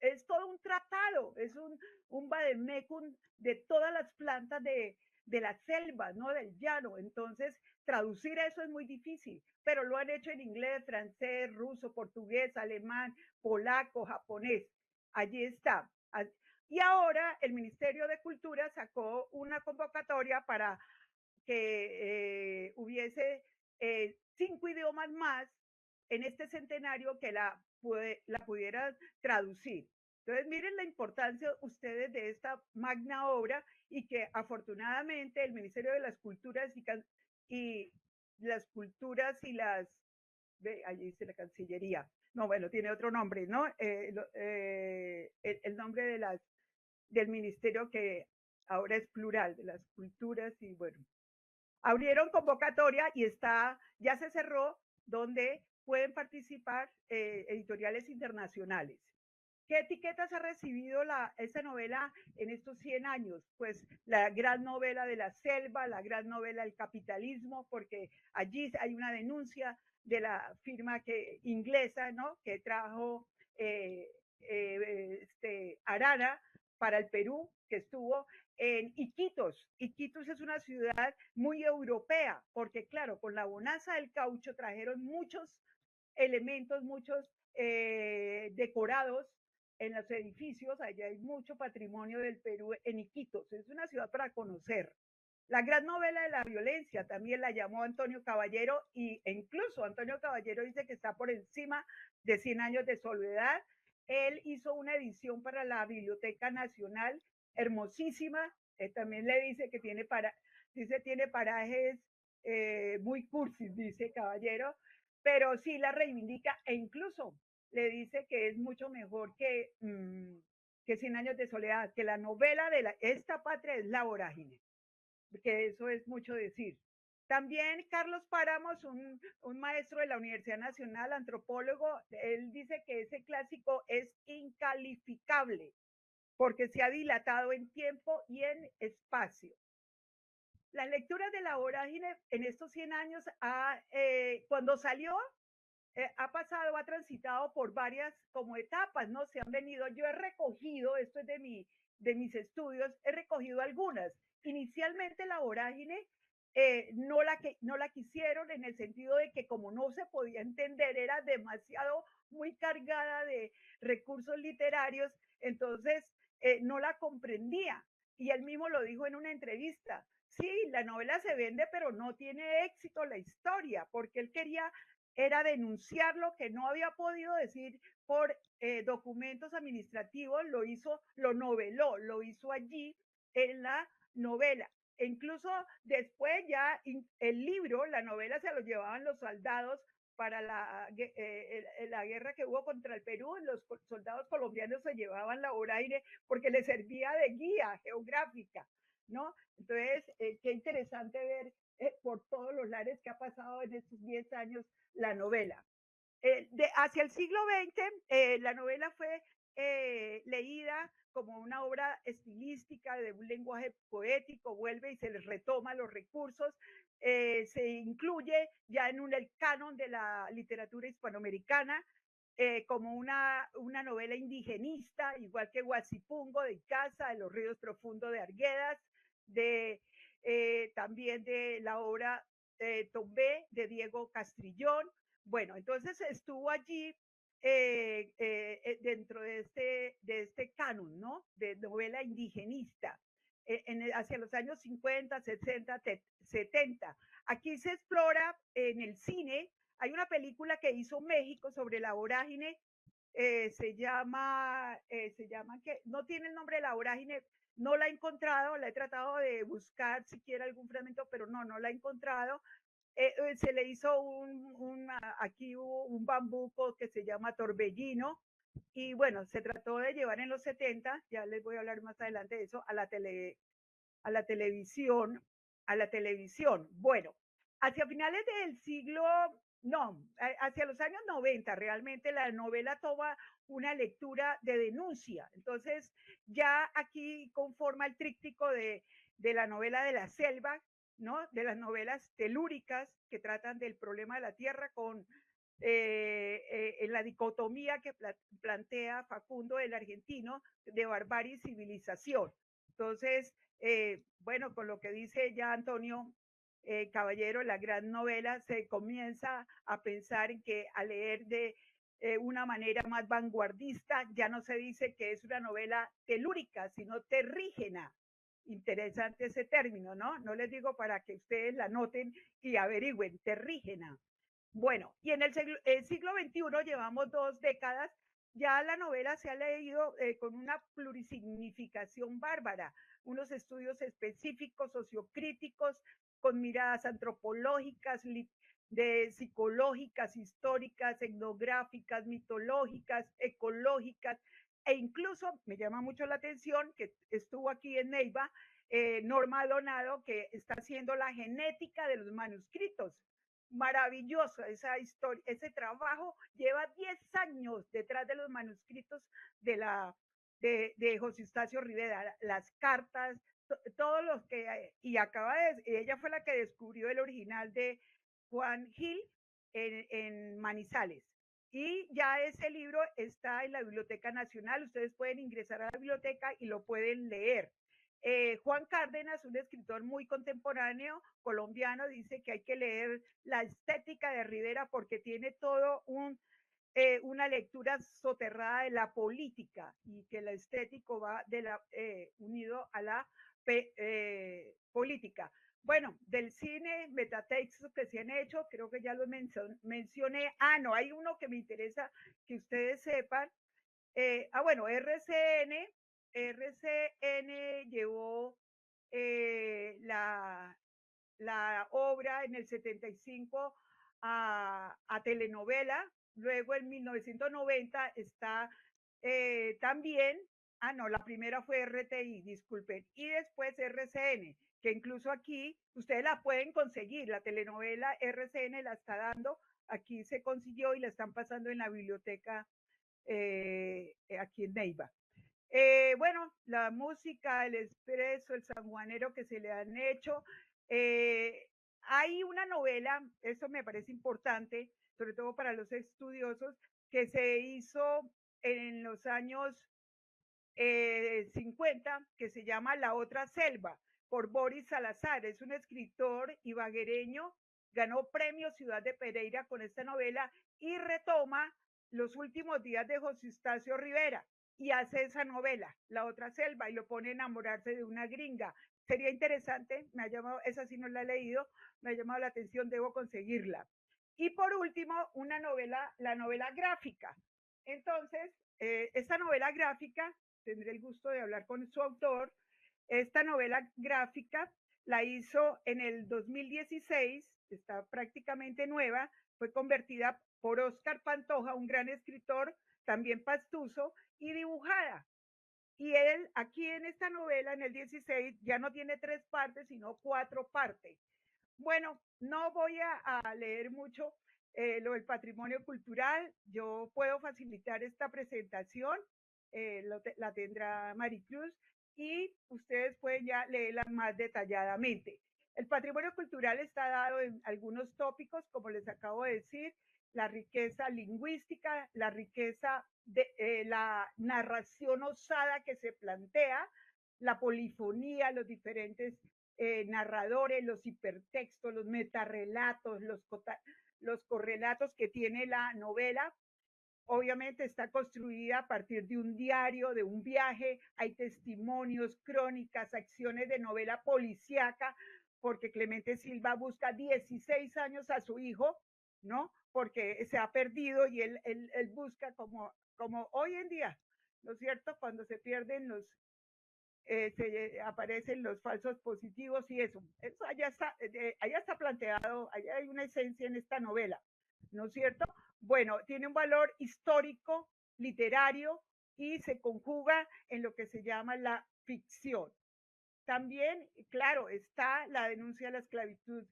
es todo un tratado, es un vademecum de todas las plantas de la selva, ¿no? Del llano. Entonces, traducir eso es muy difícil, pero lo han hecho en inglés, francés, ruso, portugués, alemán, polaco, japonés. Allí está. Y ahora el Ministerio de Cultura sacó una convocatoria para que hubiese 5 idiomas más en este centenario que la pudieran traducir. Entonces, miren la importancia ustedes de esta magna obra y que afortunadamente el Ministerio de las Culturas y las Culturas y allí dice la Cancillería, no, bueno, tiene otro nombre, ¿no? El nombre del ministerio que ahora es plural, de las culturas y bueno, abrieron convocatoria y ya se cerró, donde pueden participar editoriales internacionales. ¿Qué etiquetas ha recibido esta novela en estos 100 años? Pues la gran novela de la selva, la gran novela del capitalismo, porque allí hay una denuncia de la firma inglesa, ¿no? Que trajo Arana para el Perú, que estuvo en Iquitos. Iquitos es una ciudad muy europea, porque claro, con la bonanza del caucho trajeron muchos elementos, muchos decorados en los edificios. Allá hay mucho patrimonio del Perú en Iquitos. Es una ciudad para conocer. La gran novela de la violencia también la llamó Antonio Caballero e incluso Antonio Caballero dice que está por encima de 100 años de soledad. Él hizo una edición para la Biblioteca Nacional hermosísima. También le dice que tiene parajes muy cursis, dice Caballero, pero sí la reivindica e incluso le dice que es mucho mejor que 100 años de soledad, que la novela de esta patria es La Vorágine, que eso es mucho decir. También Carlos Páramos, un maestro de la Universidad Nacional, antropólogo, él dice que ese clásico es incalificable porque se ha dilatado en tiempo y en espacio. Las lecturas de La Vorágine en estos 100 años, cuando salió, ha transitado por varias como etapas, ¿no? Se han venido, yo he recogido, esto es de mis estudios, he recogido algunas. Inicialmente La Vorágine no la quisieron en el sentido de que como no se podía entender, era demasiado muy cargada de recursos literarios, entonces no la comprendía. Y él mismo lo dijo en una entrevista. Sí, la novela se vende, pero no tiene éxito la historia, porque él quería era denunciar lo que no había podido decir por documentos administrativos, lo noveló, lo hizo allí en la novela. E incluso después ya el libro, la novela se lo llevaban los soldados para la guerra que hubo contra el Perú, los soldados colombianos se llevaban La Vorágine porque les servía de guía geográfica, ¿no? Entonces, qué interesante ver por todos los lares que ha pasado en estos 10 años la novela. Hacia el siglo XX, la novela fue leída como una obra estilística de un lenguaje poético, vuelve y se les retoma los recursos, se incluye ya en el canon de la literatura hispanoamericana, como una novela indigenista, igual que Guasipungo de Icaza, de Los Ríos Profundos de Arguedas, también de la obra Tombé de Diego Castrillón. Bueno, entonces estuvo allí dentro de este canon, ¿no? De novela indigenista, hacia los años 50, 60, 70. Aquí se explora en el cine, hay una película que hizo México sobre La Vorágine, se llama que no tiene el nombre de La Vorágine, no la he encontrado, la he tratado de buscar siquiera algún fragmento, pero no la he encontrado. Se le hizo aquí hubo un bambuco que se llama Torbellino, y bueno, se trató de llevar en los 70, ya les voy a hablar más adelante de eso, a la televisión, a la televisión. Bueno, hacia finales del siglo, no, hacia los años 90, realmente la novela toma una lectura de denuncia. Entonces, ya aquí conforma el tríptico de la novela de la selva, ¿no? De las novelas telúricas que tratan del problema de la tierra con en la dicotomía que plantea Facundo el argentino de barbarie y civilización. Entonces, bueno, con lo que dice ya Antonio Caballero, la gran novela, se comienza a pensar en que a leer de una manera más vanguardista, ya no se dice que es una novela telúrica, sino terrígena. Interesante ese término, ¿no? No les digo para que ustedes la noten y averigüen, terrígena. Bueno, y en el siglo XXI llevamos 2 décadas, ya la novela se ha leído con una plurisignificación bárbara, unos estudios específicos, sociocríticos, con miradas antropológicas, psicológicas, históricas, etnográficas, mitológicas, ecológicas, e incluso me llama mucho la atención que estuvo aquí en Neiva, Norma Donado, que está haciendo la genética de los manuscritos. maravilloso esa historia, ese trabajo lleva 10 años detrás de los manuscritos de la de José Eustacio Rivera, las cartas, todos los que y acaba de ella fue la que descubrió el original de Juan Gil en Manizales. Y ya ese libro está en la Biblioteca Nacional, ustedes pueden ingresar a la biblioteca y lo pueden leer. Juan Cárdenas, un escritor muy contemporáneo colombiano, dice que hay que leer la estética de Rivera porque tiene todo una lectura soterrada de la política y que la estético va unido a la política. Bueno, del cine, metatextos que se han hecho, creo que ya lo mencioné. No, hay uno que me interesa que ustedes sepan. Bueno, RCN llevó la obra en el 75 a telenovela, luego en 1990 está también, no, la primera fue RTI, disculpen, y después RCN, que incluso aquí ustedes la pueden conseguir, la telenovela RCN la está dando, aquí se consiguió y la están pasando en la biblioteca aquí en Neiva. Bueno, la música, el expreso, el sanjuanero que se le han hecho. Hay una novela, eso me parece importante, sobre todo para los estudiosos, que se hizo en los años 50, que se llama La otra selva, por Boris Salazar. Es un escritor ibaguereño, ganó premio Ciudad de Pereira con esta novela y retoma los últimos días de José Eustacio Rivera y hace esa novela, La otra selva, y lo pone a enamorarse de una gringa. Sería interesante, me ha llamado, esa sí no la he leído, me ha llamado la atención, debo conseguirla. Y por último, una novela, la novela gráfica. Entonces, esta novela gráfica, tendré el gusto de hablar con su autor, esta novela gráfica la hizo en el 2016, está prácticamente nueva, fue convertida por Oscar Pantoja, un gran escritor, también pastuso, y dibujada. Y él, aquí en esta novela, en el 16, ya no tiene 3 partes, sino 4 partes. Bueno, no voy a leer mucho lo del patrimonio cultural. Yo puedo facilitar esta presentación, la tendrá Maricruz, y ustedes pueden ya leerla más detalladamente. El patrimonio cultural está dado en algunos tópicos, como les acabo de decir, la riqueza lingüística, la riqueza de la narración osada que se plantea, la polifonía, los diferentes narradores, los hipertextos, los metarrelatos, los correlatos que tiene la novela. Obviamente está construida a partir de un diario, de un viaje, hay testimonios, crónicas, acciones de novela policíaca, porque Clemente Silva busca 16 años a su hijo, ¿no? Porque se ha perdido y él busca como hoy en día, ¿no es cierto? Cuando se pierden se aparecen los falsos positivos y eso allá está planteado, allá hay una esencia en esta novela, ¿no es cierto? Bueno, tiene un valor histórico, literario y se conjuga en lo que se llama la ficción. También, claro, está la denuncia de la esclavitud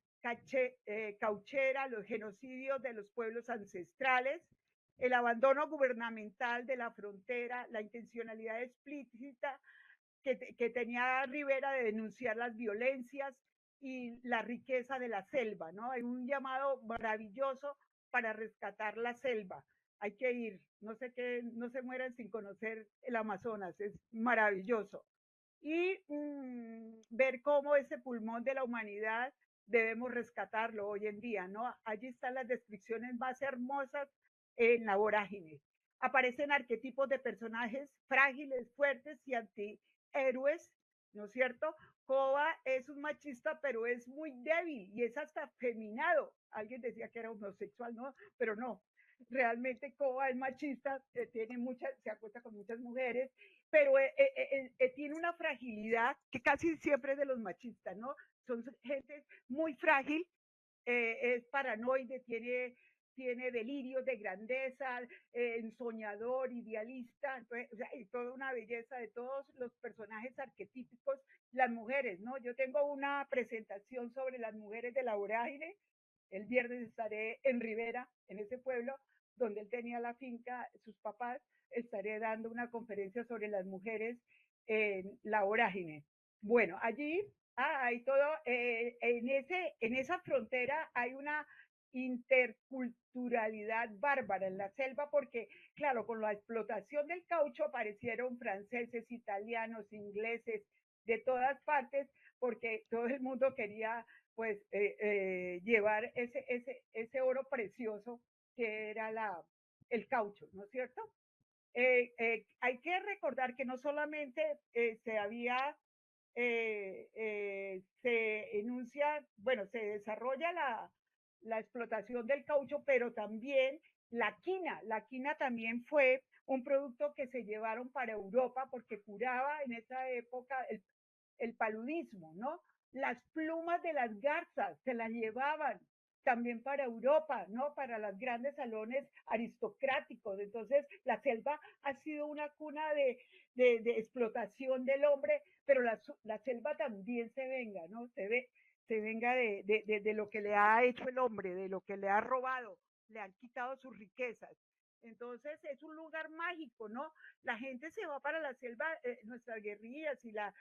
cauchera, los genocidios de los pueblos ancestrales, el abandono gubernamental de la frontera, la intencionalidad explícita que tenía Rivera de denunciar las violencias y la riqueza de la selva, ¿no? Hay un llamado maravilloso para rescatar la selva. Hay que ir, no se mueran sin conocer el Amazonas, es maravilloso. Y ver cómo ese pulmón de la humanidad debemos rescatarlo hoy en día, ¿no? Allí están las descripciones más hermosas en la vorágine. Aparecen arquetipos de personajes frágiles, fuertes y antihéroes, ¿no es cierto? Koba es un machista, pero es muy débil y es hasta feminado. Alguien decía que era homosexual, ¿no? Pero no. Realmente Koba es machista, se acuesta con muchas mujeres, pero tiene una fragilidad que casi siempre es de los machistas, ¿no? Son gente muy frágil, es paranoide, tiene delirios de grandeza, soñador, idealista, entonces, o sea, y toda una belleza de todos los personajes arquetípicos, las mujeres, ¿no? Yo tengo una presentación sobre las mujeres de la vorágine, El viernes estaré en Rivera, en ese pueblo donde él tenía la finca, sus papás, estaré dando una conferencia sobre las mujeres en la vorágine. Bueno, allí hay todo, en esa frontera hay una interculturalidad bárbara en la selva porque, claro, con la explotación del caucho aparecieron franceses, italianos, ingleses, de todas partes, porque todo el mundo quería pues llevar ese oro precioso que era el caucho, ¿no es cierto? Hay que recordar que no solamente se enuncia, bueno, se desarrolla la explotación del caucho, pero también la quina. La quina también fue un producto que se llevaron para Europa porque curaba en esa época el paludismo, ¿no? Las plumas de las garzas se las llevaban también para Europa, ¿no? Para los grandes salones aristocráticos. Entonces, la selva ha sido una cuna de explotación del hombre, pero la selva también se venga, ¿no? Se venga de lo que le ha hecho el hombre, de lo que le ha robado, le han quitado sus riquezas. Entonces es un lugar mágico, ¿no? La gente se va para la selva, nuestras guerrillas y a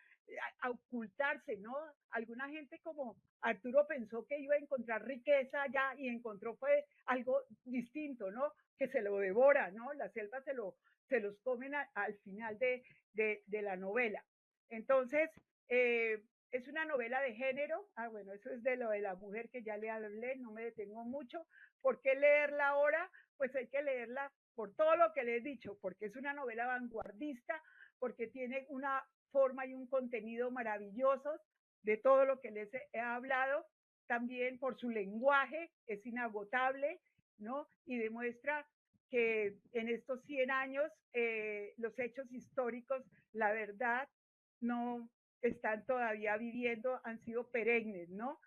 ocultarse, ¿no? Alguna gente como Arturo pensó que iba a encontrar riqueza allá y encontró fue algo distinto, ¿no? Que se lo devora, ¿no? La selva se los comen al final de la novela. Entonces, es una novela de género. Ah, bueno, eso es de lo de la mujer que ya le hablé, no me detengo mucho. ¿Por qué leerla ahora? Pues hay que leerla por todo lo que le he dicho, porque es una novela vanguardista, porque tiene una forma y un contenido maravillosos de todo lo que les he hablado, también por su lenguaje, es inagotable, ¿no? Y demuestra que en estos 100 años los hechos históricos, la verdad, no están todavía viviendo, han sido perennes, ¿no?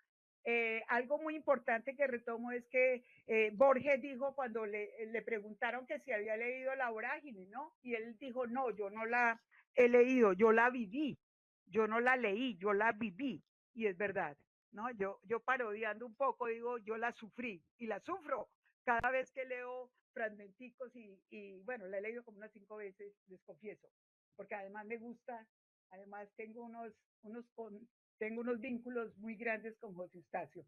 Algo muy importante que retomo es que Borges dijo cuando le preguntaron que si había leído La Vorágine, ¿no? Y él dijo, no, yo no la he leído, yo la viví, yo no la leí, yo la viví, y es verdad, ¿no? Yo parodiando un poco digo, yo la sufrí y la sufro cada vez que leo fragmenticos bueno, la he leído como unas 5 veces, les confieso, porque además me gusta, además tengo unos vínculos muy grandes con José Eustacio.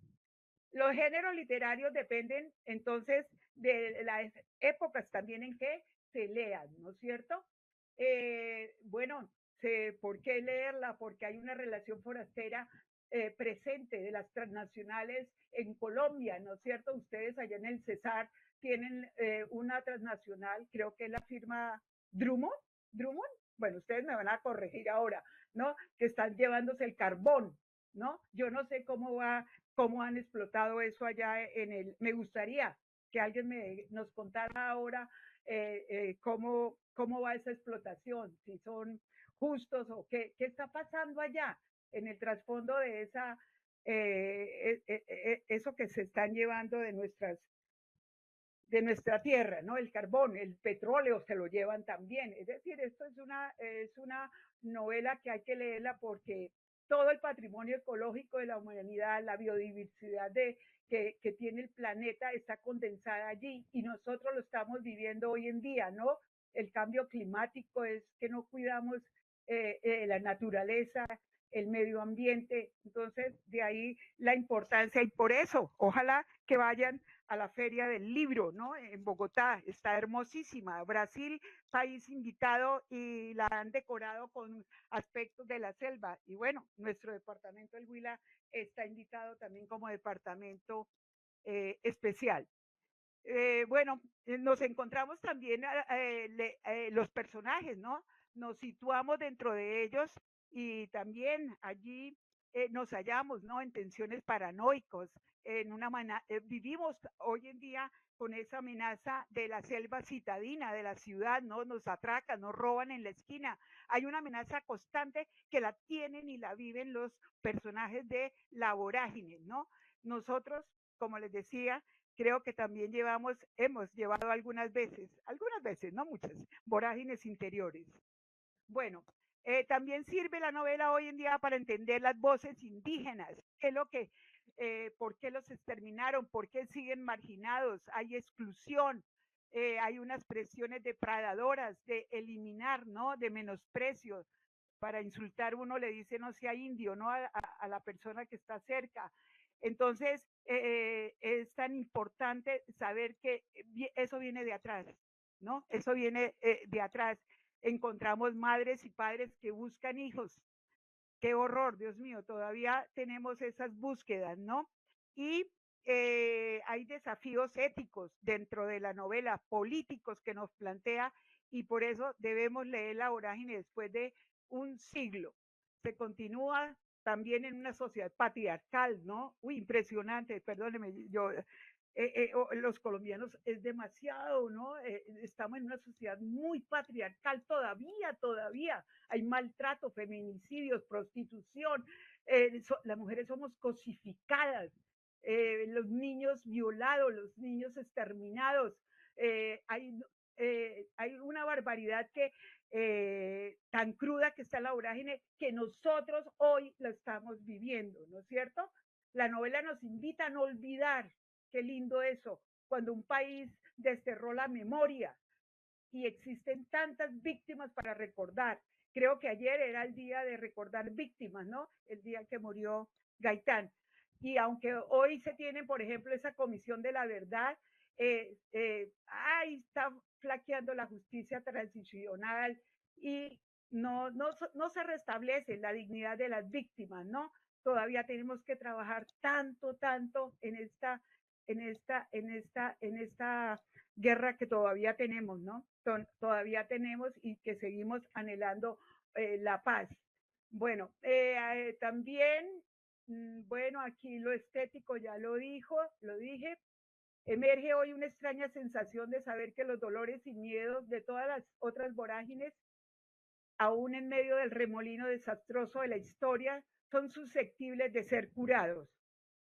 Los géneros literarios dependen entonces de las épocas también en que se lean, ¿no es cierto? Bueno, ¿por qué leerla? Porque hay una relación forastera presente de las transnacionales en Colombia, ¿no es cierto? Ustedes allá en el Cesar tienen una transnacional, creo que es la firma Drummond, Drummond, bueno, ustedes me van a corregir ahora, ¿no? Que están llevándose el carbón, ¿no? Yo no sé cómo han explotado eso allá me gustaría que alguien nos contara ahora cómo va esa explotación, si son justos o qué está pasando allá en el trasfondo de eso que se están llevando de nuestra tierra, ¿no? El carbón, el petróleo se lo llevan también. Es decir, esto es una novela que hay que leerla porque todo el patrimonio ecológico de la humanidad, la biodiversidad que tiene el planeta está condensada allí y nosotros lo estamos viviendo hoy en día, ¿no? El cambio climático es que no cuidamos la naturaleza, el medio ambiente, entonces de ahí la importancia y por eso, ojalá que vayan a la Feria del Libro, ¿no? En Bogotá, está hermosísima. Brasil, país invitado y la han decorado con aspectos de la selva. Y bueno, nuestro departamento del Huila está invitado también como departamento especial. Bueno, nos encontramos también los personajes, ¿no? Nos situamos dentro de ellos y también allí nos hallamos, ¿no? En tensiones paranoicos, vivimos hoy en día con esa amenaza de la selva citadina, de la ciudad, ¿no? Nos atracan, nos roban en la esquina. Hay una amenaza constante que la tienen y la viven los personajes de La Vorágine, ¿no? Nosotros, como les decía, creo que también hemos llevado algunas veces, no muchas, vorágines interiores. Bueno, también sirve la novela hoy en día para entender las voces indígenas, que es lo que por qué los exterminaron, por qué siguen marginados, hay exclusión, hay unas presiones depredadoras de eliminar, ¿no? De menosprecio. Para insultar uno le dice no sea indio, ¿no? A la persona que está cerca. Entonces, es tan importante saber que eso viene de atrás, ¿no? Eso viene de atrás. Encontramos madres y padres que buscan hijos. Qué horror, Dios mío, todavía tenemos esas búsquedas, ¿no? Y hay desafíos éticos dentro de la novela, políticos que nos plantea, y por eso debemos leer La Vorágine después de un siglo. Se continúa también en una sociedad patriarcal, ¿no? Uy, impresionante, perdóneme, yo, los colombianos es demasiado, ¿no? Estamos en una sociedad muy patriarcal todavía. Hay maltrato, feminicidios, prostitución, las mujeres somos cosificadas, los niños violados, los niños exterminados, eh, hay, hay una barbaridad que tan cruda que está la vorágine que nosotros hoy la estamos viviendo, ¿no es cierto? La novela nos invita a no olvidar, qué lindo eso, cuando un país desterró la memoria y existen tantas víctimas para recordar. Creo que ayer era el día de recordar víctimas, ¿no? El día que murió Gaitán. Y aunque hoy se tiene, por ejemplo, esa comisión de la verdad, ahí está flaqueando la justicia transicional y no se restablece la dignidad de las víctimas, ¿no? Todavía tenemos que trabajar tanto en esta guerra que todavía tenemos, ¿no? Todavía tenemos y que seguimos anhelando la paz. Bueno, también, bueno, aquí lo estético ya lo dije. Emerge hoy una extraña sensación de saber que los dolores y miedos de todas las otras vorágines, aún en medio del remolino desastroso de la historia, son susceptibles de ser curados.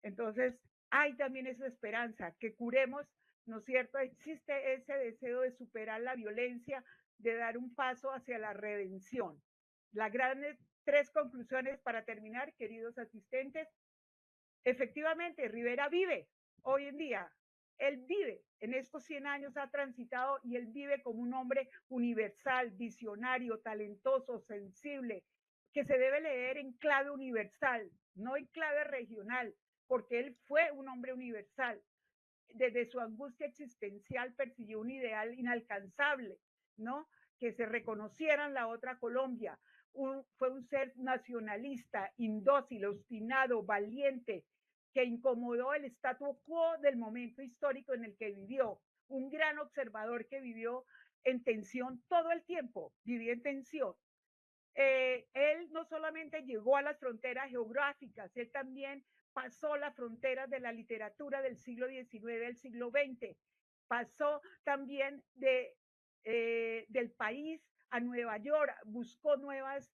Entonces, hay también esa esperanza, que curemos, ¿no es cierto? Existe ese deseo de superar la violencia, de dar un paso hacia la redención. Las grandes tres conclusiones para terminar, queridos asistentes. Efectivamente, Rivera vive hoy en día. Él vive, en estos 100 años ha transitado y él vive como un hombre universal, visionario, talentoso, sensible, que se debe leer en clave universal, no en clave regional, porque él fue un hombre universal. Desde su angustia existencial persiguió un ideal inalcanzable, ¿no? Que se reconocieran la otra Colombia. Fue un ser nacionalista, indócil, obstinado, valiente, que incomodó el statu quo del momento histórico en el que vivió. Un gran observador que vivió en tensión todo el tiempo, vivía en tensión. Él no solamente llegó a las fronteras geográficas, él también pasó las fronteras de la literatura del siglo XIX, del siglo XX, pasó también del país a Nueva York, buscó nuevos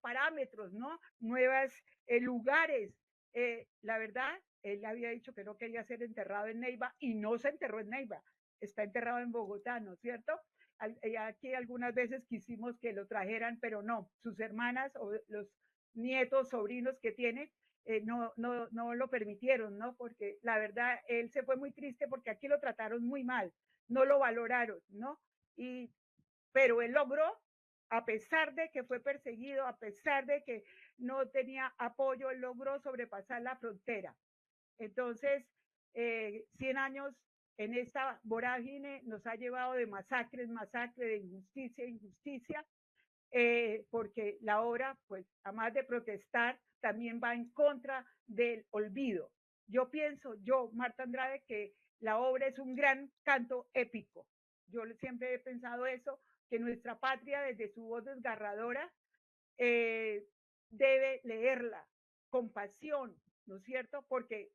parámetros, ¿no? Nuevos lugares. La verdad, él había dicho que no quería ser enterrado en Neiva y no se enterró en Neiva, está enterrado en Bogotá, ¿no es cierto? Aquí algunas veces quisimos que lo trajeran, pero no, sus hermanas o los nietos, sobrinos que tiene, no lo permitieron, ¿no? Porque la verdad, él se fue muy triste porque aquí lo trataron muy mal, no lo valoraron, ¿no? Pero él logró, a pesar de que fue perseguido, a pesar de que no tenía apoyo, él logró sobrepasar la frontera. Entonces, 100 años en esta vorágine nos ha llevado de masacre en masacre, de injusticia en injusticia, porque la obra, pues, además de protestar, también va en contra del olvido. Yo pienso, Marta Andrade, que la obra es un gran canto épico. Yo siempre he pensado eso, que nuestra patria, desde su voz desgarradora, eh, debe leerla con pasión, ¿no es cierto? Porque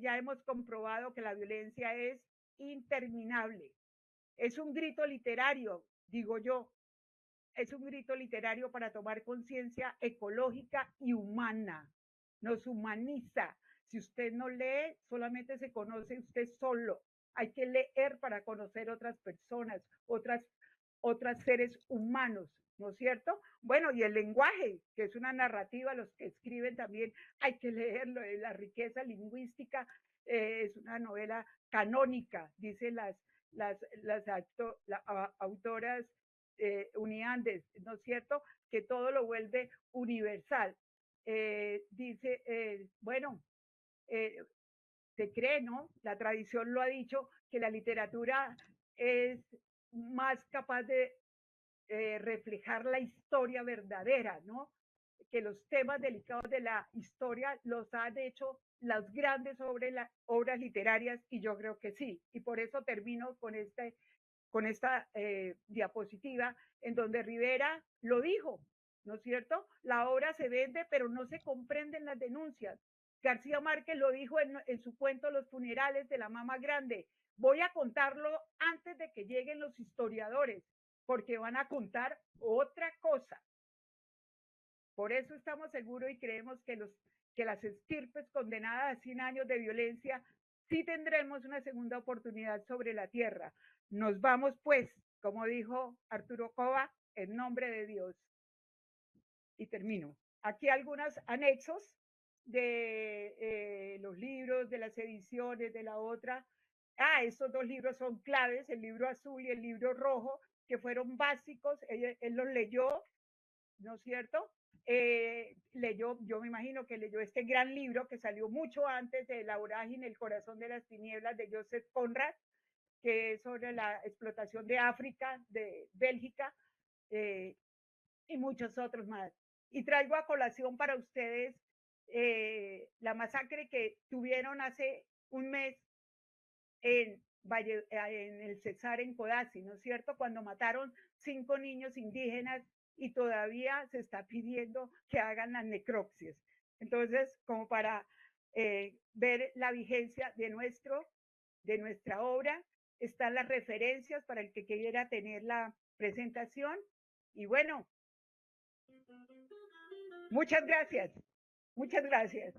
ya hemos comprobado que la violencia es interminable. Es un grito literario, digo yo, es un grito literario para tomar conciencia ecológica y humana. Nos humaniza. Si usted no lee, solamente se conoce usted solo. Hay que leer para conocer otras personas, otras seres humanos. ¿no es cierto? Bueno, y el lenguaje, que es una narrativa, los que escriben también hay que leerlo, la riqueza lingüística, es una novela canónica, dicen las autoras uniandes, ¿no es cierto? Que todo lo vuelve universal. Dice, bueno, eh, se cree, ¿no? La tradición lo ha dicho, que la literatura es más capaz de reflejar la historia verdadera, ¿no? Que los temas delicados de la historia los han hecho las grandes obras literarias y yo creo que sí. Y por eso termino con esta diapositiva en donde Rivera lo dijo, ¿no es cierto? La obra se vende, pero no se comprenden las denuncias. García Márquez lo dijo en su cuento Los funerales de la Mama Grande. Voy a contarlo antes de que lleguen los historiadores, porque van a contar otra cosa. Por eso estamos seguros y creemos que las estirpes condenadas a 100 años de violencia sí tendremos una segunda oportunidad sobre la tierra. Nos vamos pues, como dijo Arturo Cova, en nombre de Dios. Y termino. Aquí algunos anexos de los libros, de las ediciones, de la otra. Estos dos libros son claves, el libro azul y el libro rojo, que fueron básicos. Él los leyó, ¿no es cierto? Leyó, yo me imagino que leyó este gran libro que salió mucho antes de La vorágine, El corazón de las tinieblas de Joseph Conrad, que es sobre la explotación de África, de Bélgica, y muchos otros más. Y traigo a colación para ustedes la masacre que tuvieron hace un mes en el Cesar, en Codazzi, ¿no es cierto? Cuando mataron 5 niños indígenas y todavía se está pidiendo que hagan las necropsias. Entonces, como para ver la vigencia de nuestra obra, están las referencias para el que quiera tener la presentación. Y bueno, muchas gracias. Muchas gracias.